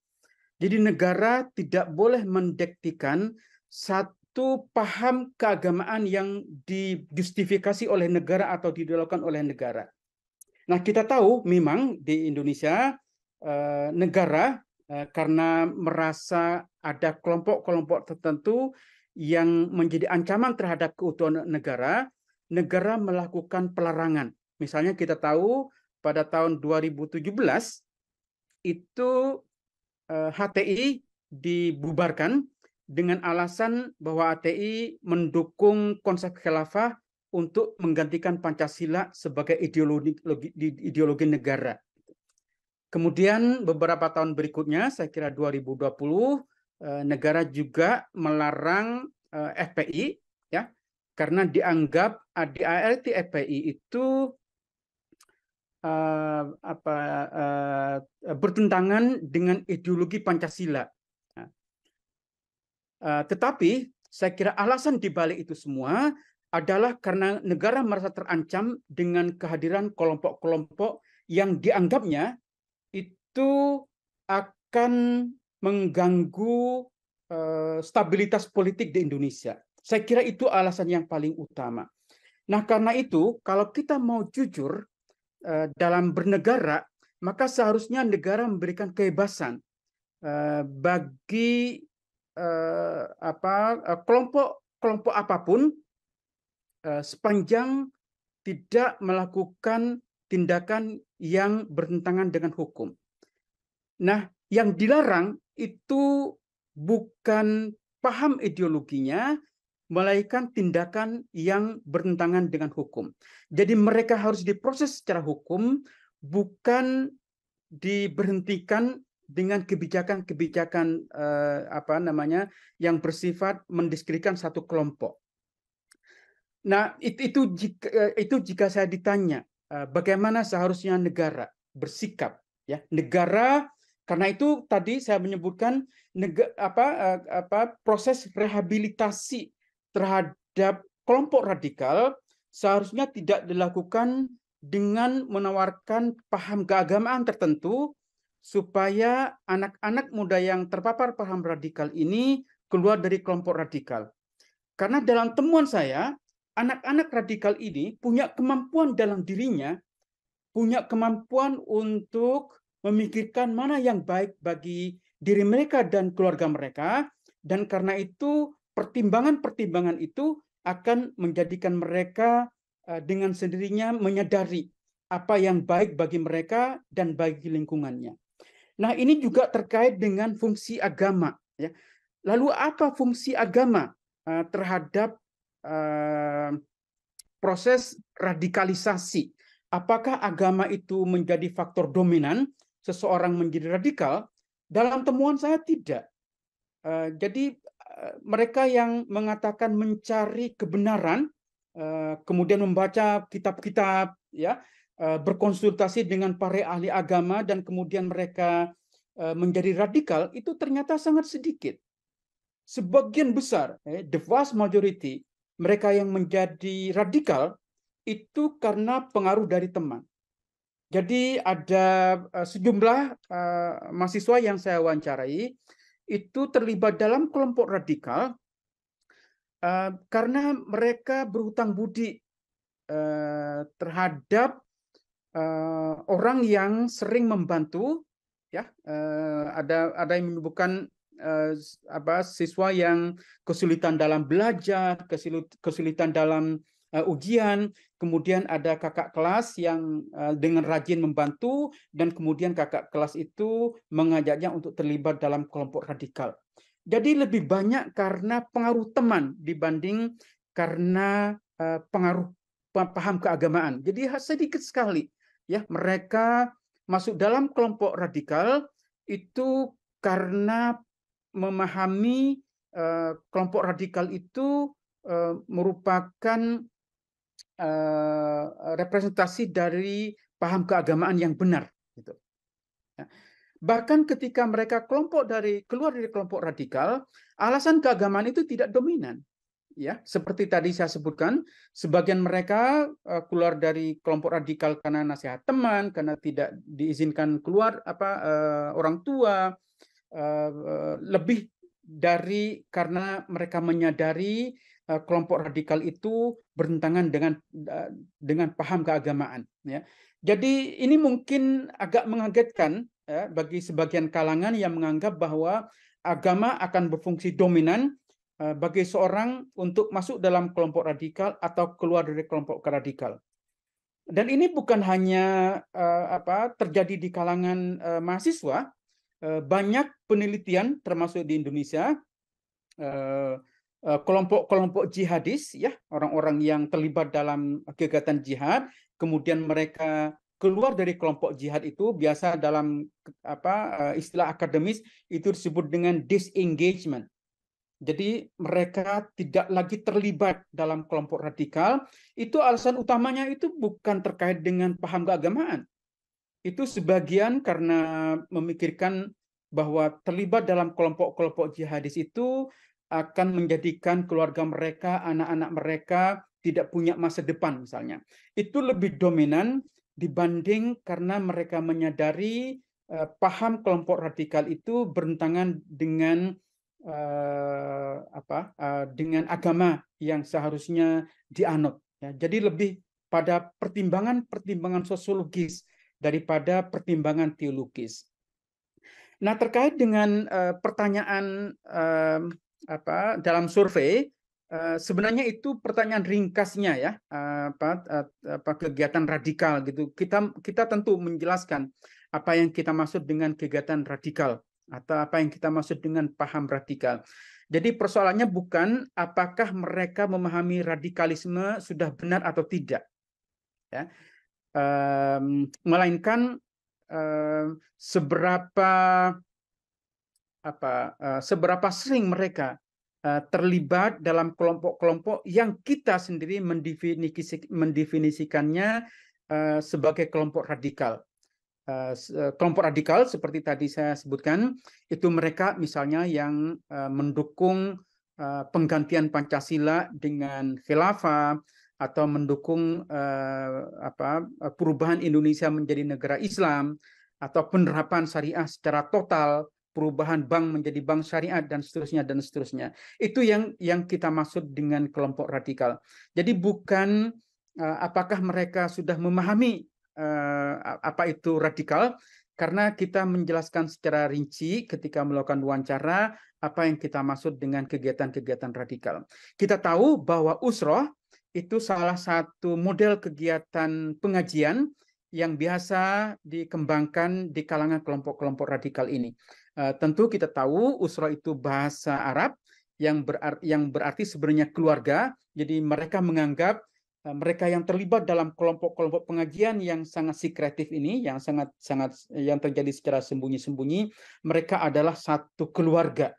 Jadi negara tidak boleh mendiktikan satu paham keagamaan yang dijustifikasi oleh negara atau dilakukan oleh negara. Nah, kita tahu memang di Indonesia negara karena merasa ada kelompok-kelompok tertentu yang menjadi ancaman terhadap keutuhan negara, negara melakukan pelarangan. Misalnya kita tahu pada tahun 2017 itu HTI dibubarkan dengan alasan bahwa HTI mendukung konsep khilafah untuk menggantikan Pancasila sebagai ideologi negara. Kemudian beberapa tahun berikutnya, saya kira 2020, negara juga melarang FPI, ya, karena dianggap ADART FPI itu bertentangan dengan ideologi Pancasila. Tetapi saya kira alasan dibalik itu semua adalah karena negara merasa terancam dengan kehadiran kelompok-kelompok yang dianggapnya itu akan mengganggu stabilitas politik di Indonesia. Saya kira itu alasan yang paling utama. Nah, karena itu kalau kita mau jujur dalam bernegara, maka seharusnya negara memberikan kebebasan bagi kelompok apapun sepanjang tidak melakukan tindakan yang bertentangan dengan hukum. Nah, yang dilarang itu bukan paham ideologinya, melainkan tindakan yang bertentangan dengan hukum. Jadi mereka harus diproses secara hukum, bukan diberhentikan dengan kebijakan-kebijakan yang bersifat mendiskreditkan satu kelompok. Nah, itu jika saya ditanya bagaimana seharusnya negara bersikap, ya, negara, karena itu tadi saya menyebutkan proses rehabilitasi terhadap kelompok radikal seharusnya tidak dilakukan dengan menawarkan paham keagamaan tertentu supaya anak-anak muda yang terpapar paham radikal ini keluar dari kelompok radikal. Karena dalam temuan saya, anak-anak radikal ini punya kemampuan dalam dirinya, punya kemampuan untuk memikirkan mana yang baik bagi diri mereka dan keluarga mereka, dan karena itu pertimbangan-pertimbangan itu akan menjadikan mereka dengan sendirinya menyadari apa yang baik bagi mereka dan bagi lingkungannya. Nah, ini juga terkait dengan fungsi agama, ya. Lalu apa fungsi agama terhadap proses radikalisasi? Apakah agama itu menjadi faktor dominan seseorang menjadi radikal? Dalam temuan saya tidak. Jadi mereka yang mengatakan mencari kebenaran, kemudian membaca kitab-kitab, ya, berkonsultasi dengan para ahli agama dan kemudian mereka menjadi radikal, itu ternyata sangat sedikit. Sebagian besar, the vast majority, mereka yang menjadi radikal itu karena pengaruh dari teman. Jadi ada sejumlah mahasiswa yang saya wawancarai itu terlibat dalam kelompok radikal karena mereka berhutang budi terhadap orang yang sering membantu, ya. Ada yang menyebutkan siswa yang kesulitan dalam belajar, kesulitan dalam ujian, kemudian ada kakak kelas yang dengan rajin membantu, dan kemudian kakak kelas itu mengajaknya untuk terlibat dalam kelompok radikal. Jadi lebih banyak karena pengaruh teman dibanding karena pengaruh paham keagamaan. Jadi sedikit sekali ya mereka masuk dalam kelompok radikal itu karena memahami kelompok radikal itu merupakan representasi dari paham keagamaan yang benar, gitu. Ya. Bahkan ketika mereka keluar dari kelompok radikal, alasan keagamaan itu tidak dominan. Ya, seperti tadi saya sebutkan, sebagian mereka keluar dari kelompok radikal karena nasihat teman, karena tidak diizinkan keluar orang tua, lebih dari karena mereka menyadari kelompok radikal itu bertentangan dengan paham keagamaan. Ya. Jadi ini mungkin agak mengagetkan ya, bagi sebagian kalangan yang menganggap bahwa agama akan berfungsi dominan bagi seorang untuk masuk dalam kelompok radikal atau keluar dari kelompok radikal. Dan ini bukan hanya terjadi di kalangan mahasiswa, banyak penelitian termasuk di Indonesia, kelompok-kelompok jihadis, ya, orang-orang yang terlibat dalam kegiatan jihad, kemudian mereka keluar dari kelompok jihad itu biasa dalam istilah akademis itu disebut dengan disengagement. Jadi mereka tidak lagi terlibat dalam kelompok radikal. Itu alasan utamanya itu bukan terkait dengan paham keagamaan. Itu sebagian karena memikirkan bahwa terlibat dalam kelompok-kelompok jihadis itu akan menjadikan keluarga mereka, anak-anak mereka tidak punya masa depan misalnya. Itu lebih dominan dibanding karena mereka menyadari paham kelompok radikal itu bertentangan dengan dengan agama yang seharusnya dianut. Ya. Jadi lebih pada pertimbangan sosiologis daripada pertimbangan teologis. Nah, terkait dengan pertanyaan dalam survei, sebenarnya itu pertanyaan ringkasnya ya, kegiatan radikal gitu. Kita tentu menjelaskan apa yang kita maksud dengan kegiatan radikal atau apa yang kita maksud dengan paham radikal. Jadi persoalannya bukan apakah mereka memahami radikalisme sudah benar atau tidak, ya, melainkan seberapa sering mereka terlibat dalam kelompok-kelompok yang kita sendiri mendefinisikannya sebagai kelompok radikal. Kelompok radikal seperti tadi saya sebutkan itu mereka misalnya yang mendukung penggantian Pancasila dengan khilafah atau mendukung perubahan Indonesia menjadi negara Islam atau penerapan syariah secara total, perubahan bank menjadi bank syariah dan seterusnya. Itu yang kita maksud dengan kelompok radikal. Jadi bukan apakah mereka sudah memahami apa itu radikal, karena kita menjelaskan secara rinci ketika melakukan wawancara apa yang kita maksud dengan kegiatan-kegiatan radikal. Kita tahu bahwa usroh itu salah satu model kegiatan pengajian yang biasa dikembangkan di kalangan kelompok-kelompok radikal ini. Tentu kita tahu usroh itu bahasa Arab yang berarti sebenarnya keluarga. Jadi mereka menganggap mereka yang terlibat dalam kelompok-kelompok pengajian yang sangat sekretif ini, yang yang terjadi secara sembunyi-sembunyi, mereka adalah satu keluarga.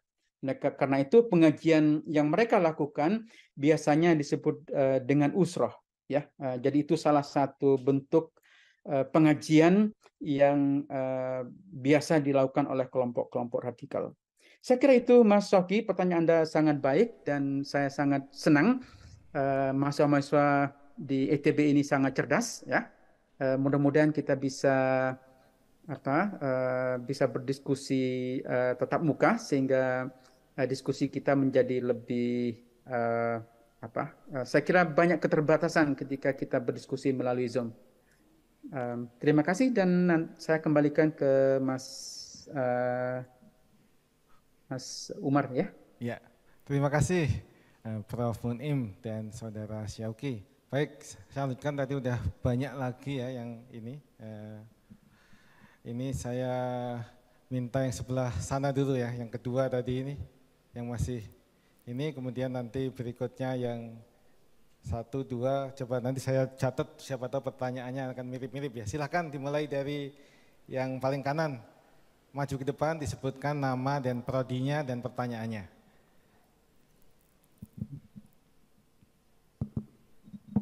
Karena itu pengajian yang mereka lakukan biasanya disebut dengan usroh, ya. Jadi itu salah satu bentuk pengajian yang biasa dilakukan oleh kelompok-kelompok radikal. Saya kira itu, Mas Soki, pertanyaan Anda sangat baik dan saya sangat senang mahasiswa-mahasiswa di ITB ini sangat cerdas, ya. Mudah-mudahan kita bisa berdiskusi tatap muka sehingga diskusi kita menjadi lebih saya kira banyak keterbatasan ketika kita berdiskusi melalui Zoom. Terima kasih dan saya kembalikan ke Mas Umar ya.
Ya, terima kasih Prof. Munim dan Saudara Syauki. Baik, saya lanjutkan tadi udah banyak lagi ya yang ini. Ini saya minta yang sebelah sana dulu ya, yang kedua tadi ini, yang masih ini, kemudian nanti berikutnya yang 1, 2, coba nanti saya catat siapa tahu pertanyaannya akan mirip-mirip ya. Silahkan dimulai dari yang paling kanan, maju ke depan disebutkan nama dan prodinya dan pertanyaannya.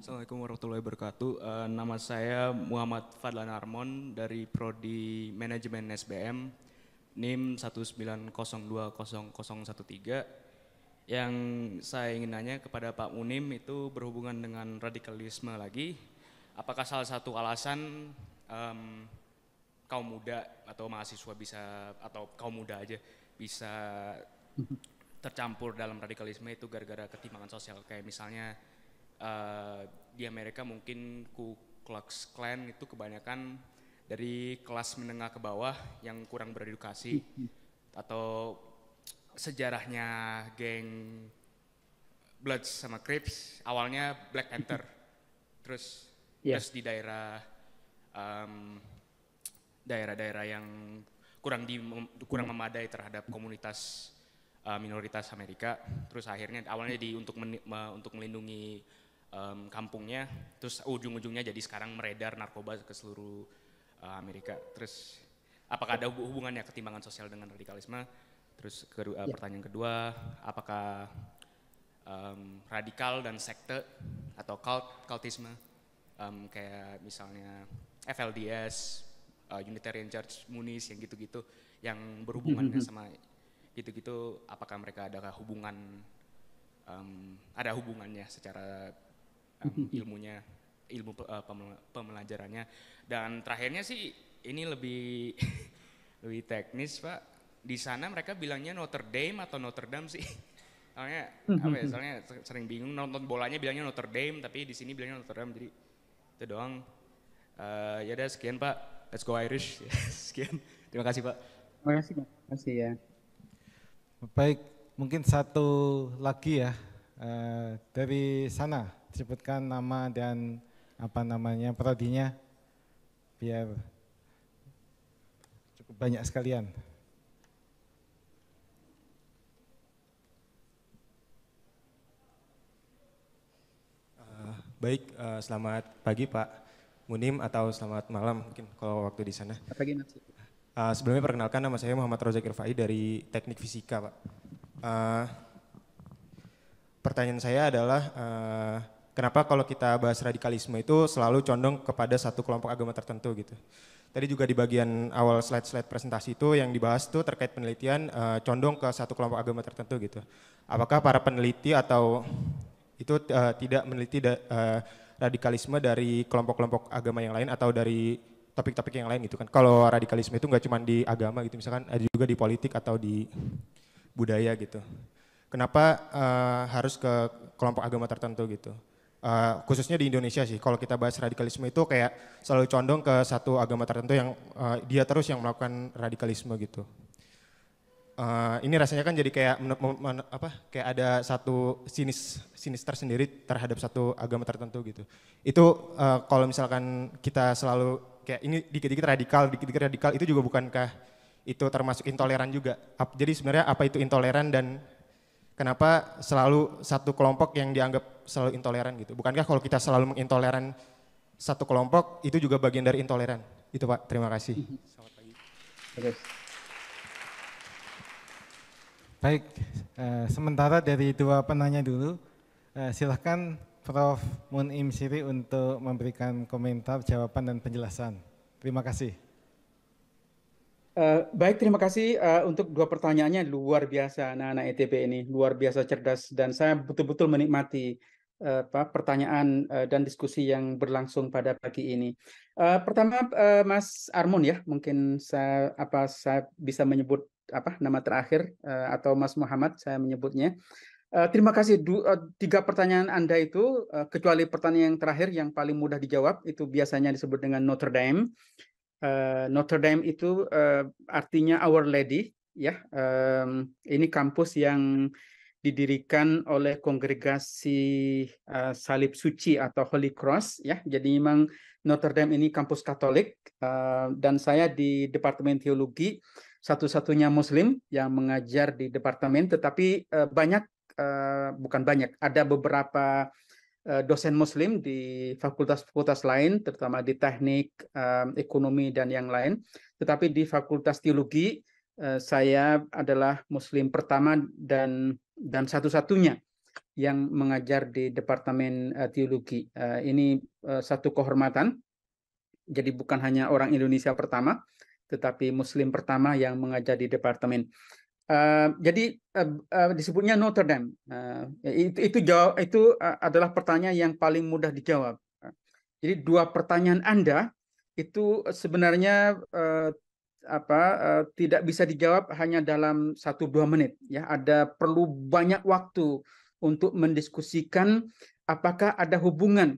Assalamualaikum warahmatullahi wabarakatuh. Nama saya Muhammad Fadlan Armon dari Prodi Manajemen SBM, NIM 190200013. Yang saya ingin nanya kepada Pak Munim itu berhubungan dengan radikalisme lagi. Apakah salah satu alasan kaum muda atau mahasiswa bisa, atau kaum muda aja bisa tercampur dalam radikalisme itu gara-gara ketimpangan sosial, kayak misalnya di Amerika mungkin Ku Klux Klan itu kebanyakan dari kelas menengah ke bawah yang kurang beredukasi, atau sejarahnya geng Bloods sama Crips awalnya Black Panther, terus di daerah-daerah yang kurang memadai terhadap komunitas minoritas Amerika, terus akhirnya awalnya untuk melindungi kampungnya, terus ujung-ujungnya jadi sekarang meredar narkoba ke seluruh Amerika. Terus apakah ada hubungannya ketimpangan sosial dengan radikalisme? Terus pertanyaan kedua, apakah radikal dan sekte atau cultisme kayak misalnya FLDS, Unitarian Church, Munis yang gitu-gitu, yang berhubungannya sama gitu-gitu, apakah mereka ada hubungannya secara ilmu pembelajarannya. Dan terakhirnya sih ini lebih lebih teknis, Pak. Di sana mereka bilangnya Notre Dame atau Notre Dame sih. Soalnya soalnya sering bingung, nonton bolanya bilangnya Notre Dame, tapi di sini bilangnya Notre Dame, jadi itu doang. Ya udah, sekian Pak. Let's go Irish. Sekian. Terima kasih Pak.
Terima kasih ya.
Baik, mungkin satu lagi ya, dari sana disebutkan nama dan prodinya biar cukup banyak sekalian.
Baik, selamat pagi Pak Munim atau selamat malam mungkin kalau waktu di sana.
Pagi nanti.
Sebelumnya perkenalkan, nama saya Muhammad Rozak Irfai dari Teknik Fisika Pak. Pertanyaan saya adalah kenapa kalau kita bahas radikalisme itu selalu condong kepada satu kelompok agama tertentu gitu. Tadi juga di bagian awal slide-slide presentasi itu yang dibahas tuh terkait penelitian condong ke satu kelompok agama tertentu gitu. Apakah para peneliti atau itu tidak meneliti radikalisme dari kelompok-kelompok agama yang lain atau dari topik-topik yang lain gitu kan? Kalau radikalisme itu nggak cuma di agama gitu, misalkan ada juga di politik atau di budaya gitu. Kenapa harus ke kelompok agama tertentu gitu? Khususnya di Indonesia sih, kalau kita bahas radikalisme itu kayak selalu condong ke satu agama tertentu yang dia terus yang melakukan radikalisme gitu. Ini rasanya kan jadi kayak kayak ada satu sinis tersendiri terhadap satu agama tertentu gitu. Itu kalau misalkan kita selalu kayak ini dikit-dikit radikal itu juga bukankah itu termasuk intoleran juga? Jadi sebenarnya apa itu intoleran dan kenapa selalu satu kelompok yang dianggap selalu intoleran gitu? Bukankah kalau kita selalu mengintoleran satu kelompok itu juga bagian dari intoleran? Itu Pak, terima kasih. Selamat pagi.
Baik, sementara dari dua penanya dulu, silahkan Prof. Munim Siri untuk memberikan komentar, jawaban, dan penjelasan. Terima kasih.
Baik, terima kasih untuk dua pertanyaannya, luar biasa anak-anak ETB ini, luar biasa cerdas, dan saya betul-betul menikmati pertanyaan dan diskusi yang berlangsung pada pagi ini. Pertama, Mas Armun ya, mungkin saya bisa menyebut nama terakhir atau Mas Muhammad saya menyebutnya. Terima kasih. 3 pertanyaan Anda itu, kecuali pertanyaan yang terakhir yang paling mudah dijawab, itu biasanya disebut dengan Notre Dame. Notre Dame itu artinya Our Lady, ya. Ini kampus yang didirikan oleh kongregasi Salib Suci atau Holy Cross, ya. Jadi memang Notre Dame ini kampus Katolik, dan saya di Departemen Teologi satu-satunya Muslim yang mengajar di departemen, tetapi ada beberapa dosen Muslim di fakultas-fakultas lain, terutama di teknik, ekonomi, dan yang lain. Tetapi di Fakultas Teologi, saya adalah Muslim pertama dan satu-satunya yang mengajar di Departemen Teologi. Ini satu kehormatan. Jadi bukan hanya orang Indonesia pertama, tetapi Muslim pertama yang mengajar di departemen. Jadi disebutnya Notre Dame. Itu adalah pertanyaan yang paling mudah dijawab. Jadi 2 pertanyaan Anda itu sebenarnya tidak bisa dijawab hanya dalam 1-2 menit. Ya, perlu banyak waktu untuk mendiskusikan apakah ada hubungan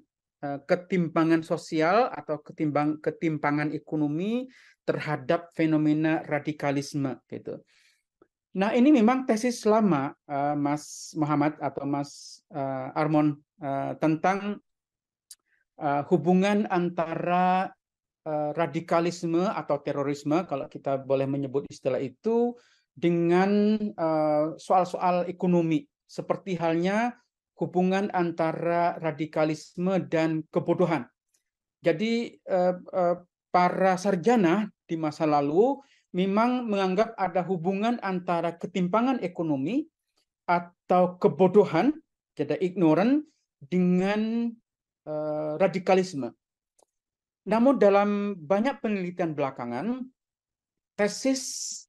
ketimpangan sosial atau ketimpangan ekonomi terhadap fenomena radikalisme gitu. Nah, ini memang tesis lama, Mas Muhammad atau Mas Armon, tentang hubungan antara radikalisme atau terorisme, kalau kita boleh menyebut istilah itu, dengan soal-soal ekonomi, seperti halnya hubungan antara radikalisme dan kebodohan. Jadi para sarjana di masa lalu memang menganggap ada hubungan antara ketimpangan ekonomi atau kebodohan, jadi ignorant, dengan radikalisme. Namun dalam banyak penelitian belakangan, tesis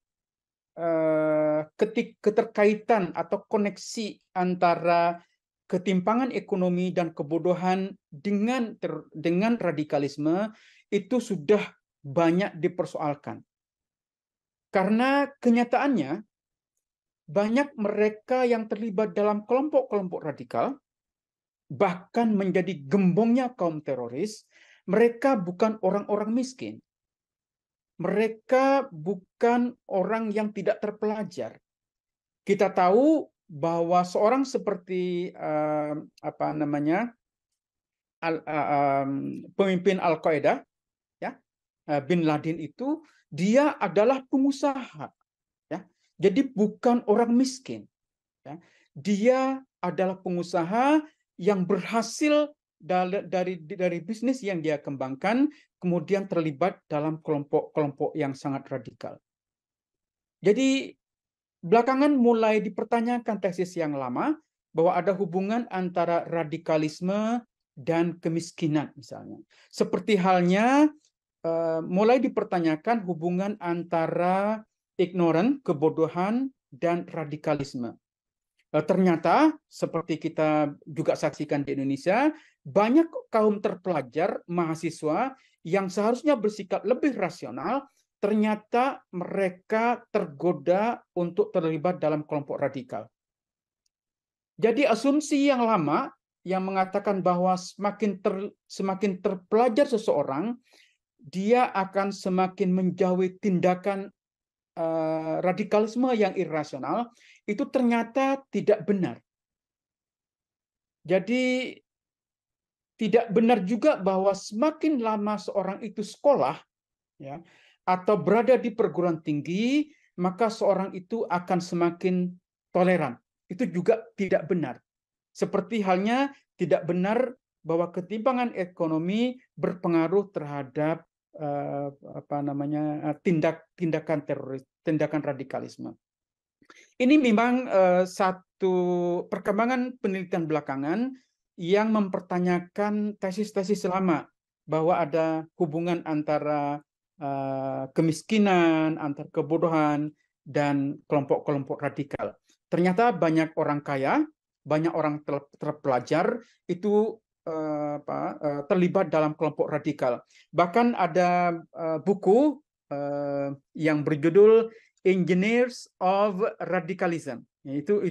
keterkaitan atau koneksi antara ketimpangan ekonomi dan kebodohan dengan radikalisme itu sudah banyak dipersoalkan. Karena kenyataannya banyak mereka yang terlibat dalam kelompok-kelompok radikal, bahkan menjadi gembongnya kaum teroris, mereka bukan orang-orang miskin. Mereka bukan orang yang tidak terpelajar. Kita tahu bahwa seorang seperti pemimpin Al-Qaeda, ya, Bin Laden itu, dia adalah pengusaha, ya. Jadi bukan orang miskin, ya. Dia adalah pengusaha yang berhasil dari bisnis yang dia kembangkan, kemudian terlibat dalam kelompok-kelompok yang sangat radikal. Jadi belakangan mulai dipertanyakan tesis yang lama bahwa ada hubungan antara radikalisme dan kemiskinan misalnya. Seperti halnya mulai dipertanyakan hubungan antara ignorant, kebodohan, dan radikalisme. Ternyata seperti kita juga saksikan di Indonesia, banyak kaum terpelajar, mahasiswa yang seharusnya bersikap lebih rasional, ternyata mereka tergoda untuk terlibat dalam kelompok radikal. Jadi asumsi yang lama yang mengatakan bahwa semakin terpelajar seseorang, dia akan semakin menjauhi tindakan radikalisme yang irasional, itu ternyata tidak benar. Jadi tidak benar juga bahwa semakin lama seorang itu sekolah, ya, atau berada di perguruan tinggi, maka seorang itu akan semakin toleran. Itu juga tidak benar. Seperti halnya tidak benar bahwa ketimpangan ekonomi berpengaruh terhadap tindakan teroris, tindakan radikalisme. Ini memang satu perkembangan penelitian belakangan yang mempertanyakan tesis-tesis lama bahwa ada hubungan antara kemiskinan, antara kebodohan, dan kelompok-kelompok radikal. Ternyata banyak orang kaya banyak orang terpelajar itu terlibat dalam kelompok radikal. Bahkan ada buku yang berjudul Engineers of Radicalism. Itu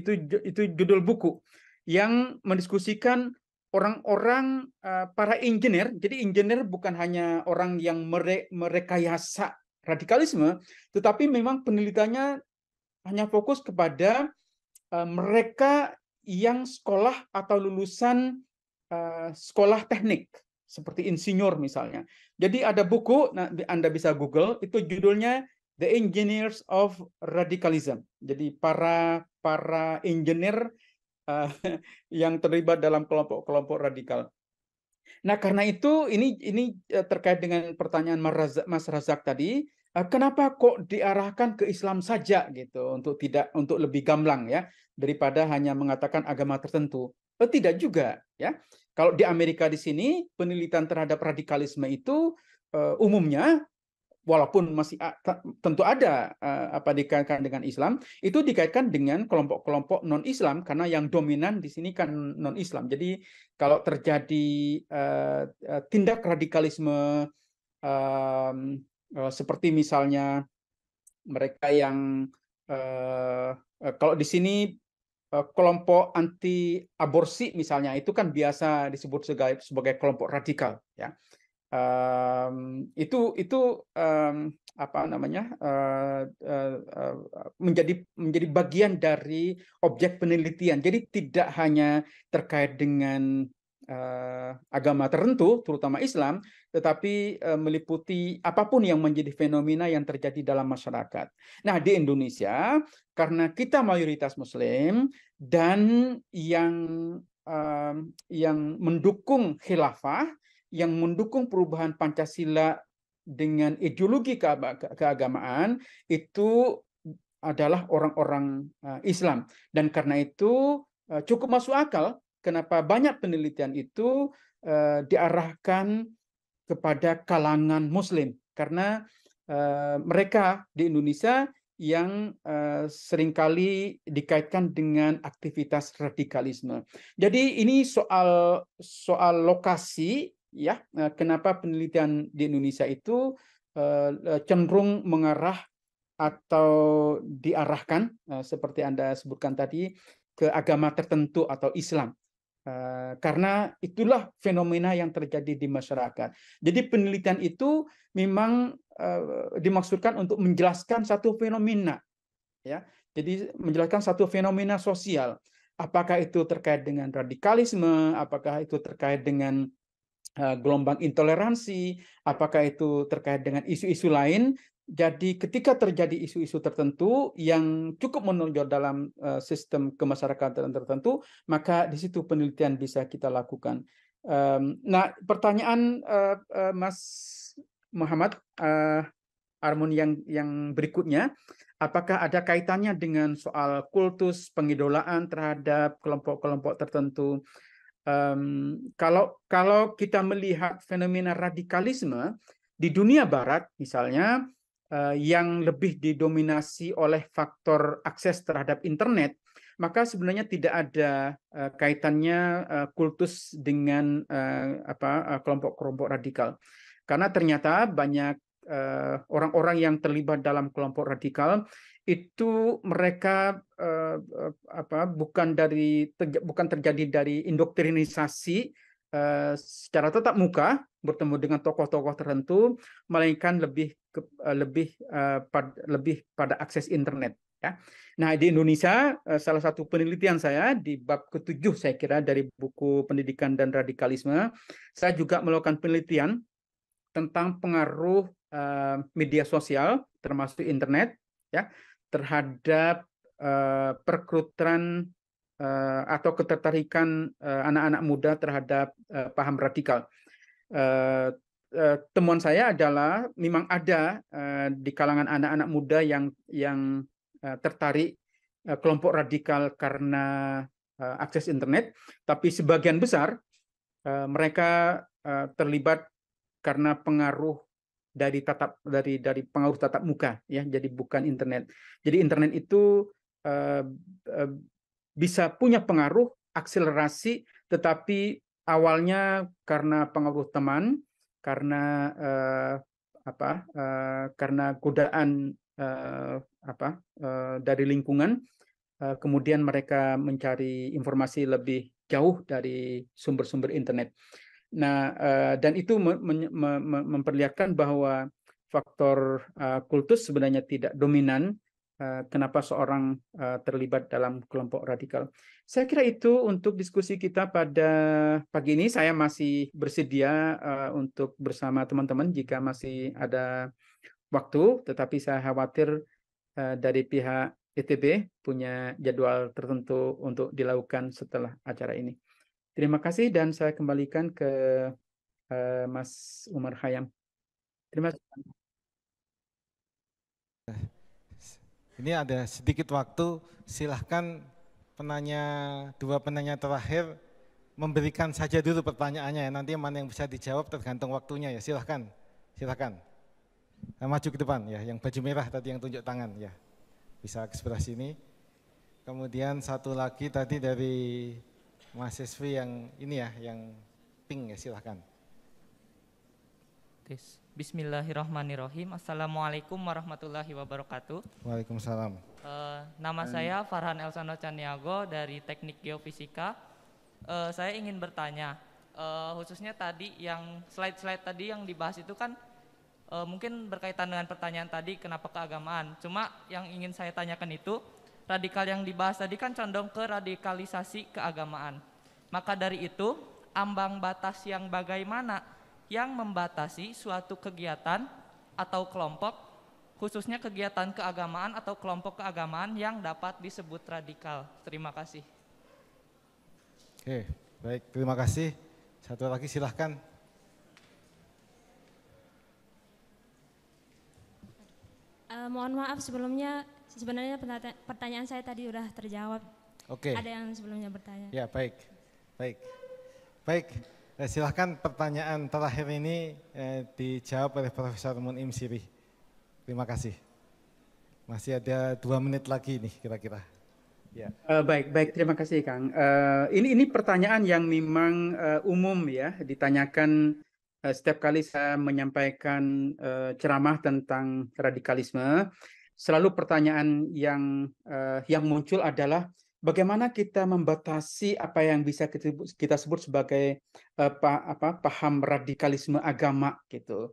judul buku yang mendiskusikan orang-orang para engineer. Jadi engineer bukan hanya orang yang merekayasa radikalisme, tetapi memang penelitiannya hanya fokus kepada mereka yang sekolah atau lulusan sekolah teknik seperti insinyur misalnya. Jadi ada buku, Anda bisa Google, itu judulnya The Engineers of Radicalism. Jadi para engineer yang terlibat dalam kelompok-kelompok radikal. Nah, karena itu ini terkait dengan pertanyaan Mas Razak tadi, kenapa kok diarahkan ke Islam saja gitu untuk lebih gamblang ya daripada hanya mengatakan agama tertentu. Tidak juga ya. Kalau di Amerika di sini penelitian terhadap radikalisme itu umumnya walaupun masih tentu ada dikaitkan dengan Islam, itu dikaitkan dengan kelompok-kelompok non-Islam karena yang dominan di sini kan non-Islam. Jadi kalau terjadi tindak radikalisme seperti misalnya mereka yang kalau di sini kelompok anti aborsi misalnya itu kan biasa disebut sebagai kelompok radikal ya. Menjadi bagian dari objek penelitian. Jadi tidak hanya terkait dengan agama tertentu, terutama Islam, tetapi meliputi apapun yang menjadi fenomena yang terjadi dalam masyarakat. Nah, di Indonesia karena kita mayoritas Muslim dan yang mendukung khilafah, yang mendukung perubahan Pancasila dengan ideologi keagamaan itu adalah orang-orang Islam. Dan karena itu cukup masuk akal kenapa banyak penelitian itu diarahkan kepada kalangan Muslim. Karena mereka di Indonesia yang seringkali dikaitkan dengan aktivitas radikalisme. Jadi ini soal lokasi. Ya, kenapa penelitian di Indonesia itu cenderung mengarah atau diarahkan seperti Anda sebutkan tadi ke agama tertentu atau Islam, karena itulah fenomena yang terjadi di masyarakat. Jadi penelitian itu memang dimaksudkan untuk menjelaskan satu fenomena, ya. Jadi menjelaskan satu fenomena sosial. Apakah itu terkait dengan radikalisme? Apakah itu terkait dengan gelombang intoleransi, apakah itu terkait dengan isu-isu lain. Jadi ketika terjadi isu-isu tertentu yang cukup menonjol dalam sistem kemasyarakatan tertentu, maka di situ penelitian bisa kita lakukan. Nah, pertanyaan Mas Muhammad Armun yang berikutnya, apakah ada kaitannya dengan soal kultus pengidolaan terhadap kelompok-kelompok tertentu? Kalau kita melihat fenomena radikalisme di dunia barat misalnya yang lebih didominasi oleh faktor akses terhadap internet, maka sebenarnya tidak ada kaitannya kultus dengan kelompok-kelompok radikal. Karena ternyata banyak orang-orang yang terlibat dalam kelompok radikal itu mereka bukan terjadi dari indoktrinisasi secara tatap muka bertemu dengan tokoh-tokoh tertentu, melainkan lebih pada akses internet. Ya. Nah, di Indonesia salah satu penelitian saya di bab ke-7 saya kira dari buku Pendidikan dan Radikalisme, saya juga melakukan penelitian tentang pengaruh media sosial termasuk internet ya terhadap perekrutan atau ketertarikan anak-anak muda terhadap paham radikal. Temuan saya adalah memang ada di kalangan anak-anak muda yang tertarik kelompok radikal karena akses internet, tapi sebagian besar mereka terlibat karena pengaruh dari pengaruh tatap muka, ya, jadi bukan internet. Jadi internet itu bisa punya pengaruh akselerasi, tetapi awalnya karena pengaruh teman, karena karena godaan dari lingkungan, kemudian mereka mencari informasi lebih jauh dari sumber-sumber internet. Nah, dan itu memperlihatkan bahwa faktor kultus sebenarnya tidak dominan kenapa seorang terlibat dalam kelompok radikal. Saya kira itu untuk diskusi kita pada pagi ini. Saya masih bersedia untuk bersama teman-teman jika masih ada waktu, tetapi saya khawatir dari pihak ITB punya jadwal tertentu untuk dilakukan setelah acara ini. Terima kasih dan saya kembalikan ke Mas Umar Khayyam. Terima kasih.
Ini ada sedikit waktu, silahkan dua penanya terakhir memberikan saja dulu pertanyaannya, nanti mana yang bisa dijawab tergantung waktunya ya, silahkan. Maju ke depan ya, yang baju merah tadi yang tunjuk tangan ya, bisa ke sebelah sini. Kemudian satu lagi tadi dari mahasiswi yang ini ya, yang pink ya, silahkan.
Bismillahirrahmanirrahim. Assalamualaikum warahmatullahi wabarakatuh.
Waalaikumsalam.
Nama saya Farhan Elsano Caniago dari Teknik Geofisika. Saya ingin bertanya, khususnya tadi yang slide-slide tadi yang dibahas itu kan mungkin berkaitan dengan pertanyaan tadi kenapa keagamaan. Cuma yang ingin saya tanyakan itu, radikal yang dibahas tadi kan condong ke radikalisasi keagamaan. Maka dari itu, ambang batas yang bagaimana yang membatasi suatu kegiatan atau kelompok, khususnya kegiatan keagamaan atau kelompok keagamaan yang dapat disebut radikal. Terima kasih.
Oke, baik, terima kasih. Satu lagi silahkan.
Mohon maaf sebelumnya, sebenarnya pertanyaan saya tadi sudah terjawab.
Oke.
Ada yang sebelumnya bertanya.
Ya, baik. Silahkan pertanyaan terakhir ini dijawab oleh Profesor Mun'im Siri. Terima kasih. Masih ada 2 menit lagi nih kira-kira. Ya.
Baik, terima kasih Kang. Ini pertanyaan yang memang umum ya, ditanyakan setiap kali saya menyampaikan ceramah tentang radikalisme. Selalu pertanyaan yang muncul adalah bagaimana kita membatasi apa yang bisa kita sebut sebagai paham radikalisme agama gitu.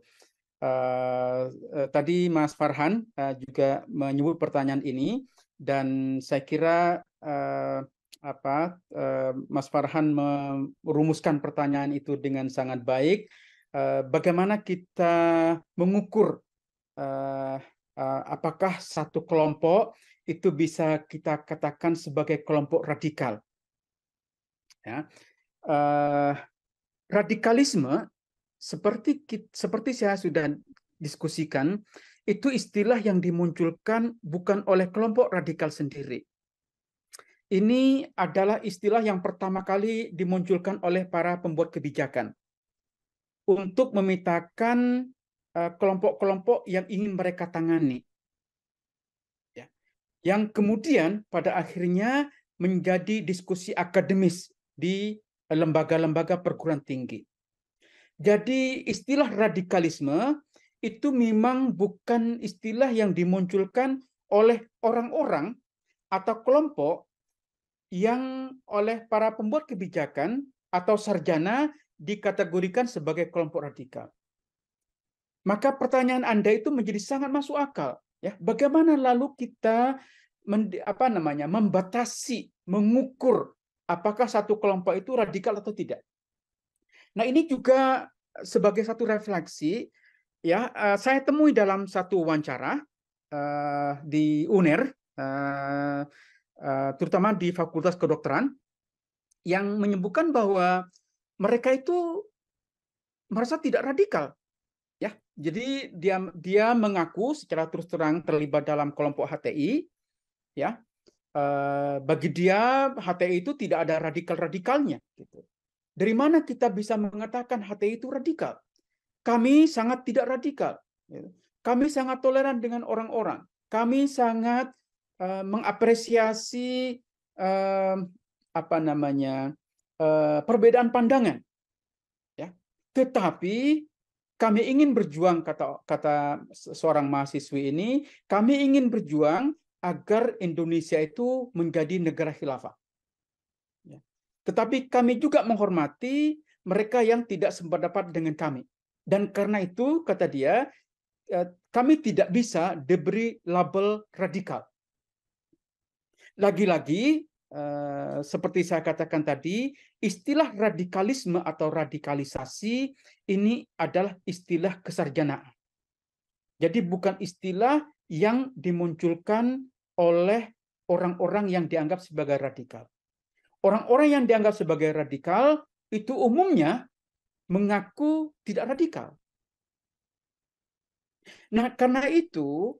Tadi Mas Farhan juga menyebut pertanyaan ini dan saya kira Mas Farhan merumuskan pertanyaan itu dengan sangat baik. Bagaimana kita mengukur apakah satu kelompok itu bisa kita katakan sebagai kelompok radikal. Ya. Radikalisme seperti saya sudah diskusikan, itu istilah yang dimunculkan bukan oleh kelompok radikal sendiri. Ini adalah istilah yang pertama kali dimunculkan oleh para pembuat kebijakan untuk memetakan kelompok-kelompok yang ingin mereka tangani. Yang kemudian pada akhirnya menjadi diskusi akademis di lembaga-lembaga perguruan tinggi. Jadi istilah radikalisme itu memang bukan istilah yang dimunculkan oleh orang-orang atau kelompok yang oleh para pembuat kebijakan atau sarjana dikategorikan sebagai kelompok radikal. Maka pertanyaan Anda itu menjadi sangat masuk akal. Ya, bagaimana lalu kita membatasi, mengukur apakah satu kelompok itu radikal atau tidak? Nah, ini juga sebagai satu refleksi, ya, saya temui dalam satu wawancara di UNER, terutama di Fakultas Kedokteran, yang menyebutkan bahwa mereka itu merasa tidak radikal. Ya, jadi dia mengaku secara terus terang terlibat dalam kelompok HTI. Ya, bagi dia HTI itu tidak ada radikal-radikalnya. Gitu. Dari mana kita bisa mengatakan HTI itu radikal? Kami sangat tidak radikal. Kami sangat toleran dengan orang-orang. Kami sangat mengapresiasi perbedaan pandangan, ya. Tetapi kami ingin berjuang, kata seorang mahasiswi ini, kami ingin berjuang agar Indonesia itu menjadi negara khilafah. Ya. Tetapi kami juga menghormati mereka yang tidak sependapat dengan kami. Dan karena itu, kata dia, kami tidak bisa diberi label radikal. Lagi-lagi, seperti saya katakan tadi, istilah radikalisme atau radikalisasi ini adalah istilah kesarjanaan. Jadi bukan istilah yang dimunculkan oleh orang-orang yang dianggap sebagai radikal. Orang-orang yang dianggap sebagai radikal itu umumnya mengaku tidak radikal. Nah, karena itu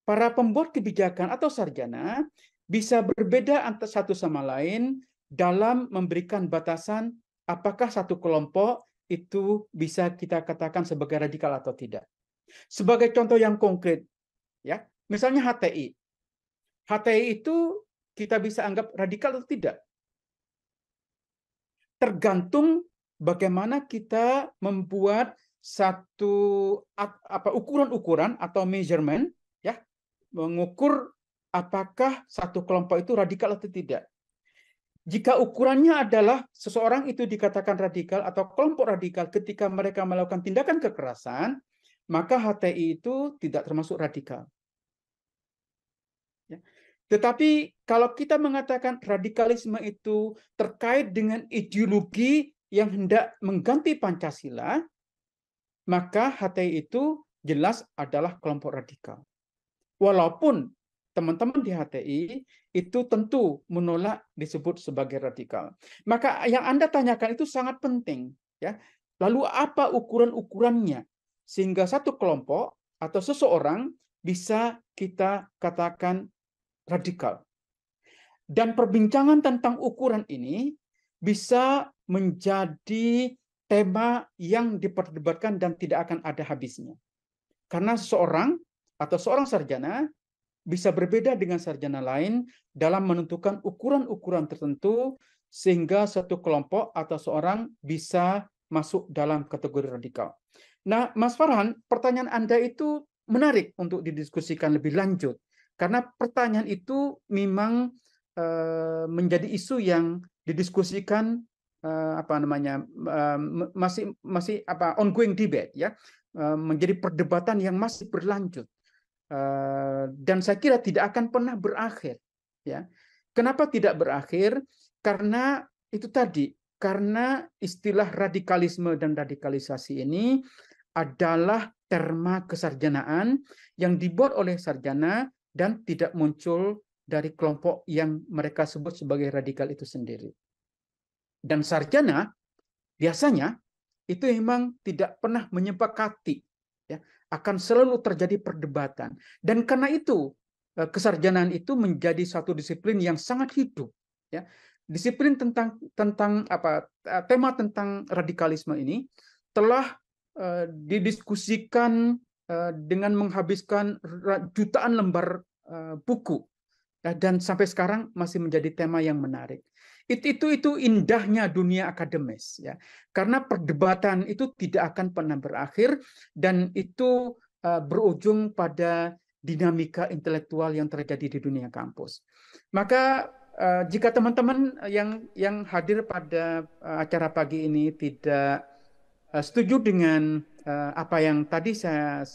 para pembuat kebijakan atau sarjana bisa berbeda antara satu sama lain dalam memberikan batasan apakah satu kelompok itu bisa kita katakan sebagai radikal atau tidak. Sebagai contoh yang konkret, ya, misalnya HTI. HTI itu kita bisa anggap radikal atau tidak. Tergantung bagaimana kita membuat satu ukuran-ukuran atau measurement, ya, mengukur apakah satu kelompok itu radikal atau tidak. Jika ukurannya adalah seseorang itu dikatakan radikal atau kelompok radikal ketika mereka melakukan tindakan kekerasan, maka HTI itu tidak termasuk radikal. Ya. Tetapi kalau kita mengatakan radikalisme itu terkait dengan ideologi yang hendak mengganti Pancasila, maka HTI itu jelas adalah kelompok radikal. Walaupun teman-teman di HTI itu tentu menolak disebut sebagai radikal. Maka yang Anda tanyakan itu sangat penting, ya. Lalu apa ukuran-ukurannya sehingga satu kelompok atau seseorang bisa kita katakan radikal. Dan perbincangan tentang ukuran ini bisa menjadi tema yang diperdebatkan dan tidak akan ada habisnya. Karena seseorang atau seorang sarjana bisa berbeda dengan sarjana lain dalam menentukan ukuran-ukuran tertentu sehingga satu kelompok atau seorang bisa masuk dalam kategori radikal. Nah, Mas Farhan, pertanyaan Anda itu menarik untuk didiskusikan lebih lanjut karena pertanyaan itu memang menjadi isu yang didiskusikan masih ongoing debate, ya, menjadi perdebatan yang masih berlanjut. Dan saya kira tidak akan pernah berakhir, ya. Kenapa tidak berakhir? Karena itu tadi, karena istilah radikalisme dan radikalisasi ini adalah terma kesarjanaan yang dibuat oleh sarjana dan tidak muncul dari kelompok yang mereka sebut sebagai radikal itu sendiri. Dan sarjana biasanya itu memang tidak pernah menyepakati, ya, akan selalu terjadi perdebatan. Dan karena itu kesarjanaan itu menjadi satu disiplin yang sangat hidup, ya. Disiplin tentang tema tentang radikalisme ini telah didiskusikan dengan menghabiskan jutaan lembar buku, dan sampai sekarang masih menjadi tema yang menarik. Itu indahnya dunia akademis, ya, karena perdebatan itu tidak akan pernah berakhir dan itu berujung pada dinamika intelektual yang terjadi di dunia kampus. Maka jika teman-teman yang hadir pada acara pagi ini tidak setuju dengan apa yang tadi saya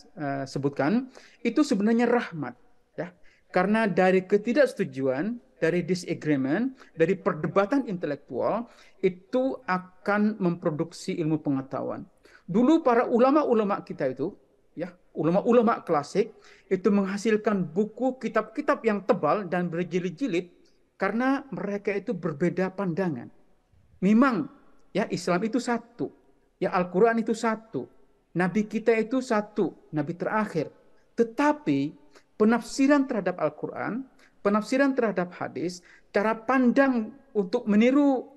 sebutkan, itu sebenarnya rahmat, ya, karena dari ketidaksetujuan, dari disagreement, dari perdebatan intelektual itu akan memproduksi ilmu pengetahuan. Dulu para ulama-ulama kita itu, ya, ulama-ulama klasik itu menghasilkan buku kitab-kitab yang tebal dan berjilid-jilid karena mereka itu berbeda pandangan. Memang, ya, Islam itu satu, ya, Al-Quran itu satu, Nabi kita itu satu, Nabi terakhir. Tetapi penafsiran terhadap Al-Quran, penafsiran terhadap hadis, cara pandang untuk meniru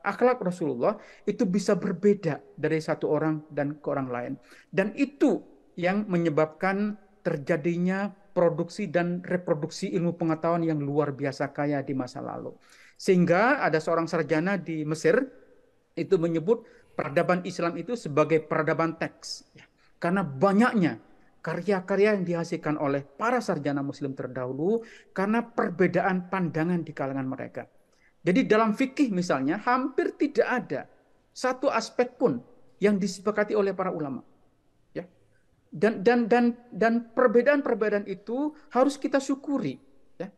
akhlak Rasulullah itu bisa berbeda dari satu orang dan ke orang lain. Dan itu yang menyebabkan terjadinya produksi dan reproduksi ilmu pengetahuan yang luar biasa kaya di masa lalu. Sehingga ada seorang sarjana di Mesir itu menyebut peradaban Islam itu sebagai peradaban teks. Karena banyaknya karya-karya yang dihasilkan oleh para sarjana muslim terdahulu karena perbedaan pandangan di kalangan mereka. Jadi dalam fikih misalnya hampir tidak ada satu aspek pun yang disepakati oleh para ulama. Ya. Dan perbedaan-perbedaan itu harus kita syukuri, ya.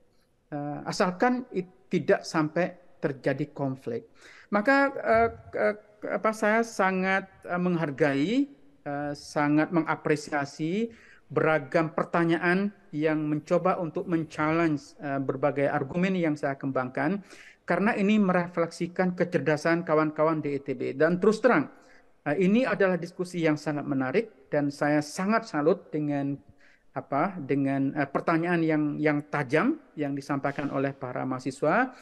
Asalkan tidak sampai terjadi konflik. Maka saya sangat menghargai, sangat mengapresiasi beragam pertanyaan yang mencoba untuk men-challenge berbagai argumen yang saya kembangkan, karena ini merefleksikan kecerdasan kawan-kawan di ITB. Dan terus terang, ini adalah diskusi yang sangat menarik dan saya sangat salut dengan pertanyaan yang tajam yang disampaikan oleh para mahasiswa,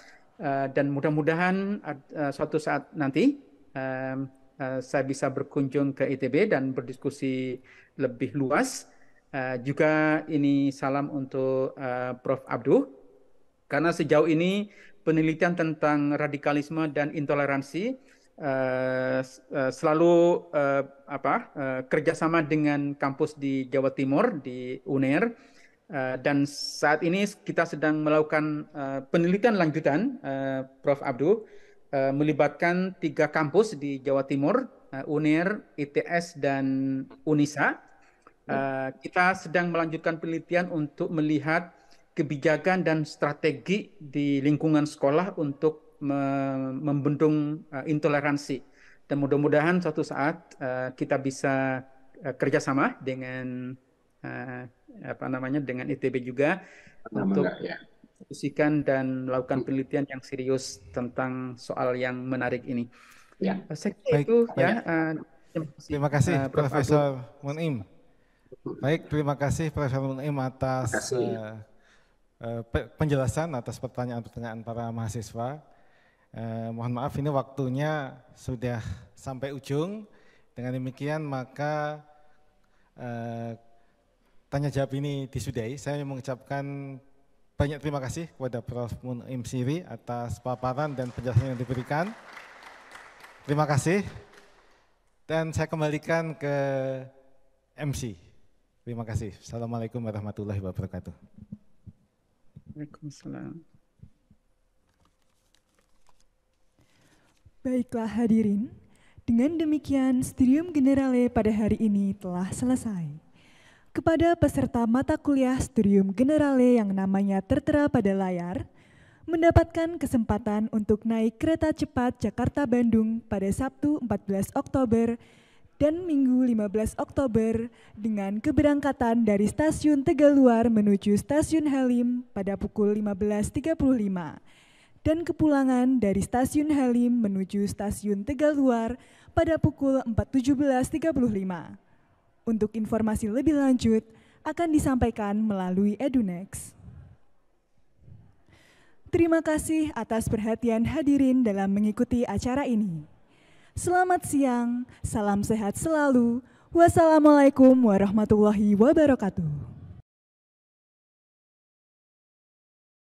dan mudah-mudahan suatu saat nanti saya bisa berkunjung ke ITB dan berdiskusi lebih luas. Juga ini salam untuk Prof. Abduh, karena sejauh ini penelitian tentang radikalisme dan intoleransi selalu kerjasama dengan kampus di Jawa Timur, di UNER, dan saat ini kita sedang melakukan penelitian lanjutan, Prof. Abduh, melibatkan 3 kampus di Jawa Timur, UNER, ITS, dan UNISA. Kita sedang melanjutkan penelitian untuk melihat kebijakan dan strategi di lingkungan sekolah untuk membendung intoleransi. Dan mudah-mudahan suatu saat kita bisa kerjasama dengan dengan ITB juga untuk diskusikan dan melakukan penelitian yang serius tentang soal yang menarik ini.
Ya.
Saya kira itu ya.
Terima kasih Profesor Mun'im. Baik, terima kasih Profesor Mun'im atas penjelasan atas pertanyaan-pertanyaan para mahasiswa. Mohon maaf ini waktunya sudah sampai ujung. Dengan demikian maka tanya jawab ini disudahi. Saya mengucapkan banyak terima kasih kepada Prof. Mun'im Siri atas paparan dan penjelasan yang diberikan. Terima kasih. Dan saya kembalikan ke MC. Terima kasih. Assalamualaikum warahmatullahi wabarakatuh.
Waalaikumsalam.
Baiklah hadirin, dengan demikian Studium Generale pada hari ini telah selesai. Kepada peserta mata kuliah Studium Generale yang namanya tertera pada layar, mendapatkan kesempatan untuk naik kereta cepat Jakarta-Bandung pada Sabtu 14 Oktober dan Minggu 15 Oktober dengan keberangkatan dari Stasiun Tegaluar menuju Stasiun Halim pada pukul 15.35 dan kepulangan dari Stasiun Halim menuju Stasiun Tegaluar pada pukul 17.35. Untuk informasi lebih lanjut akan disampaikan melalui Edunex. Terima kasih atas perhatian hadirin dalam mengikuti acara ini. Selamat siang, salam sehat selalu. Wassalamualaikum warahmatullahi wabarakatuh.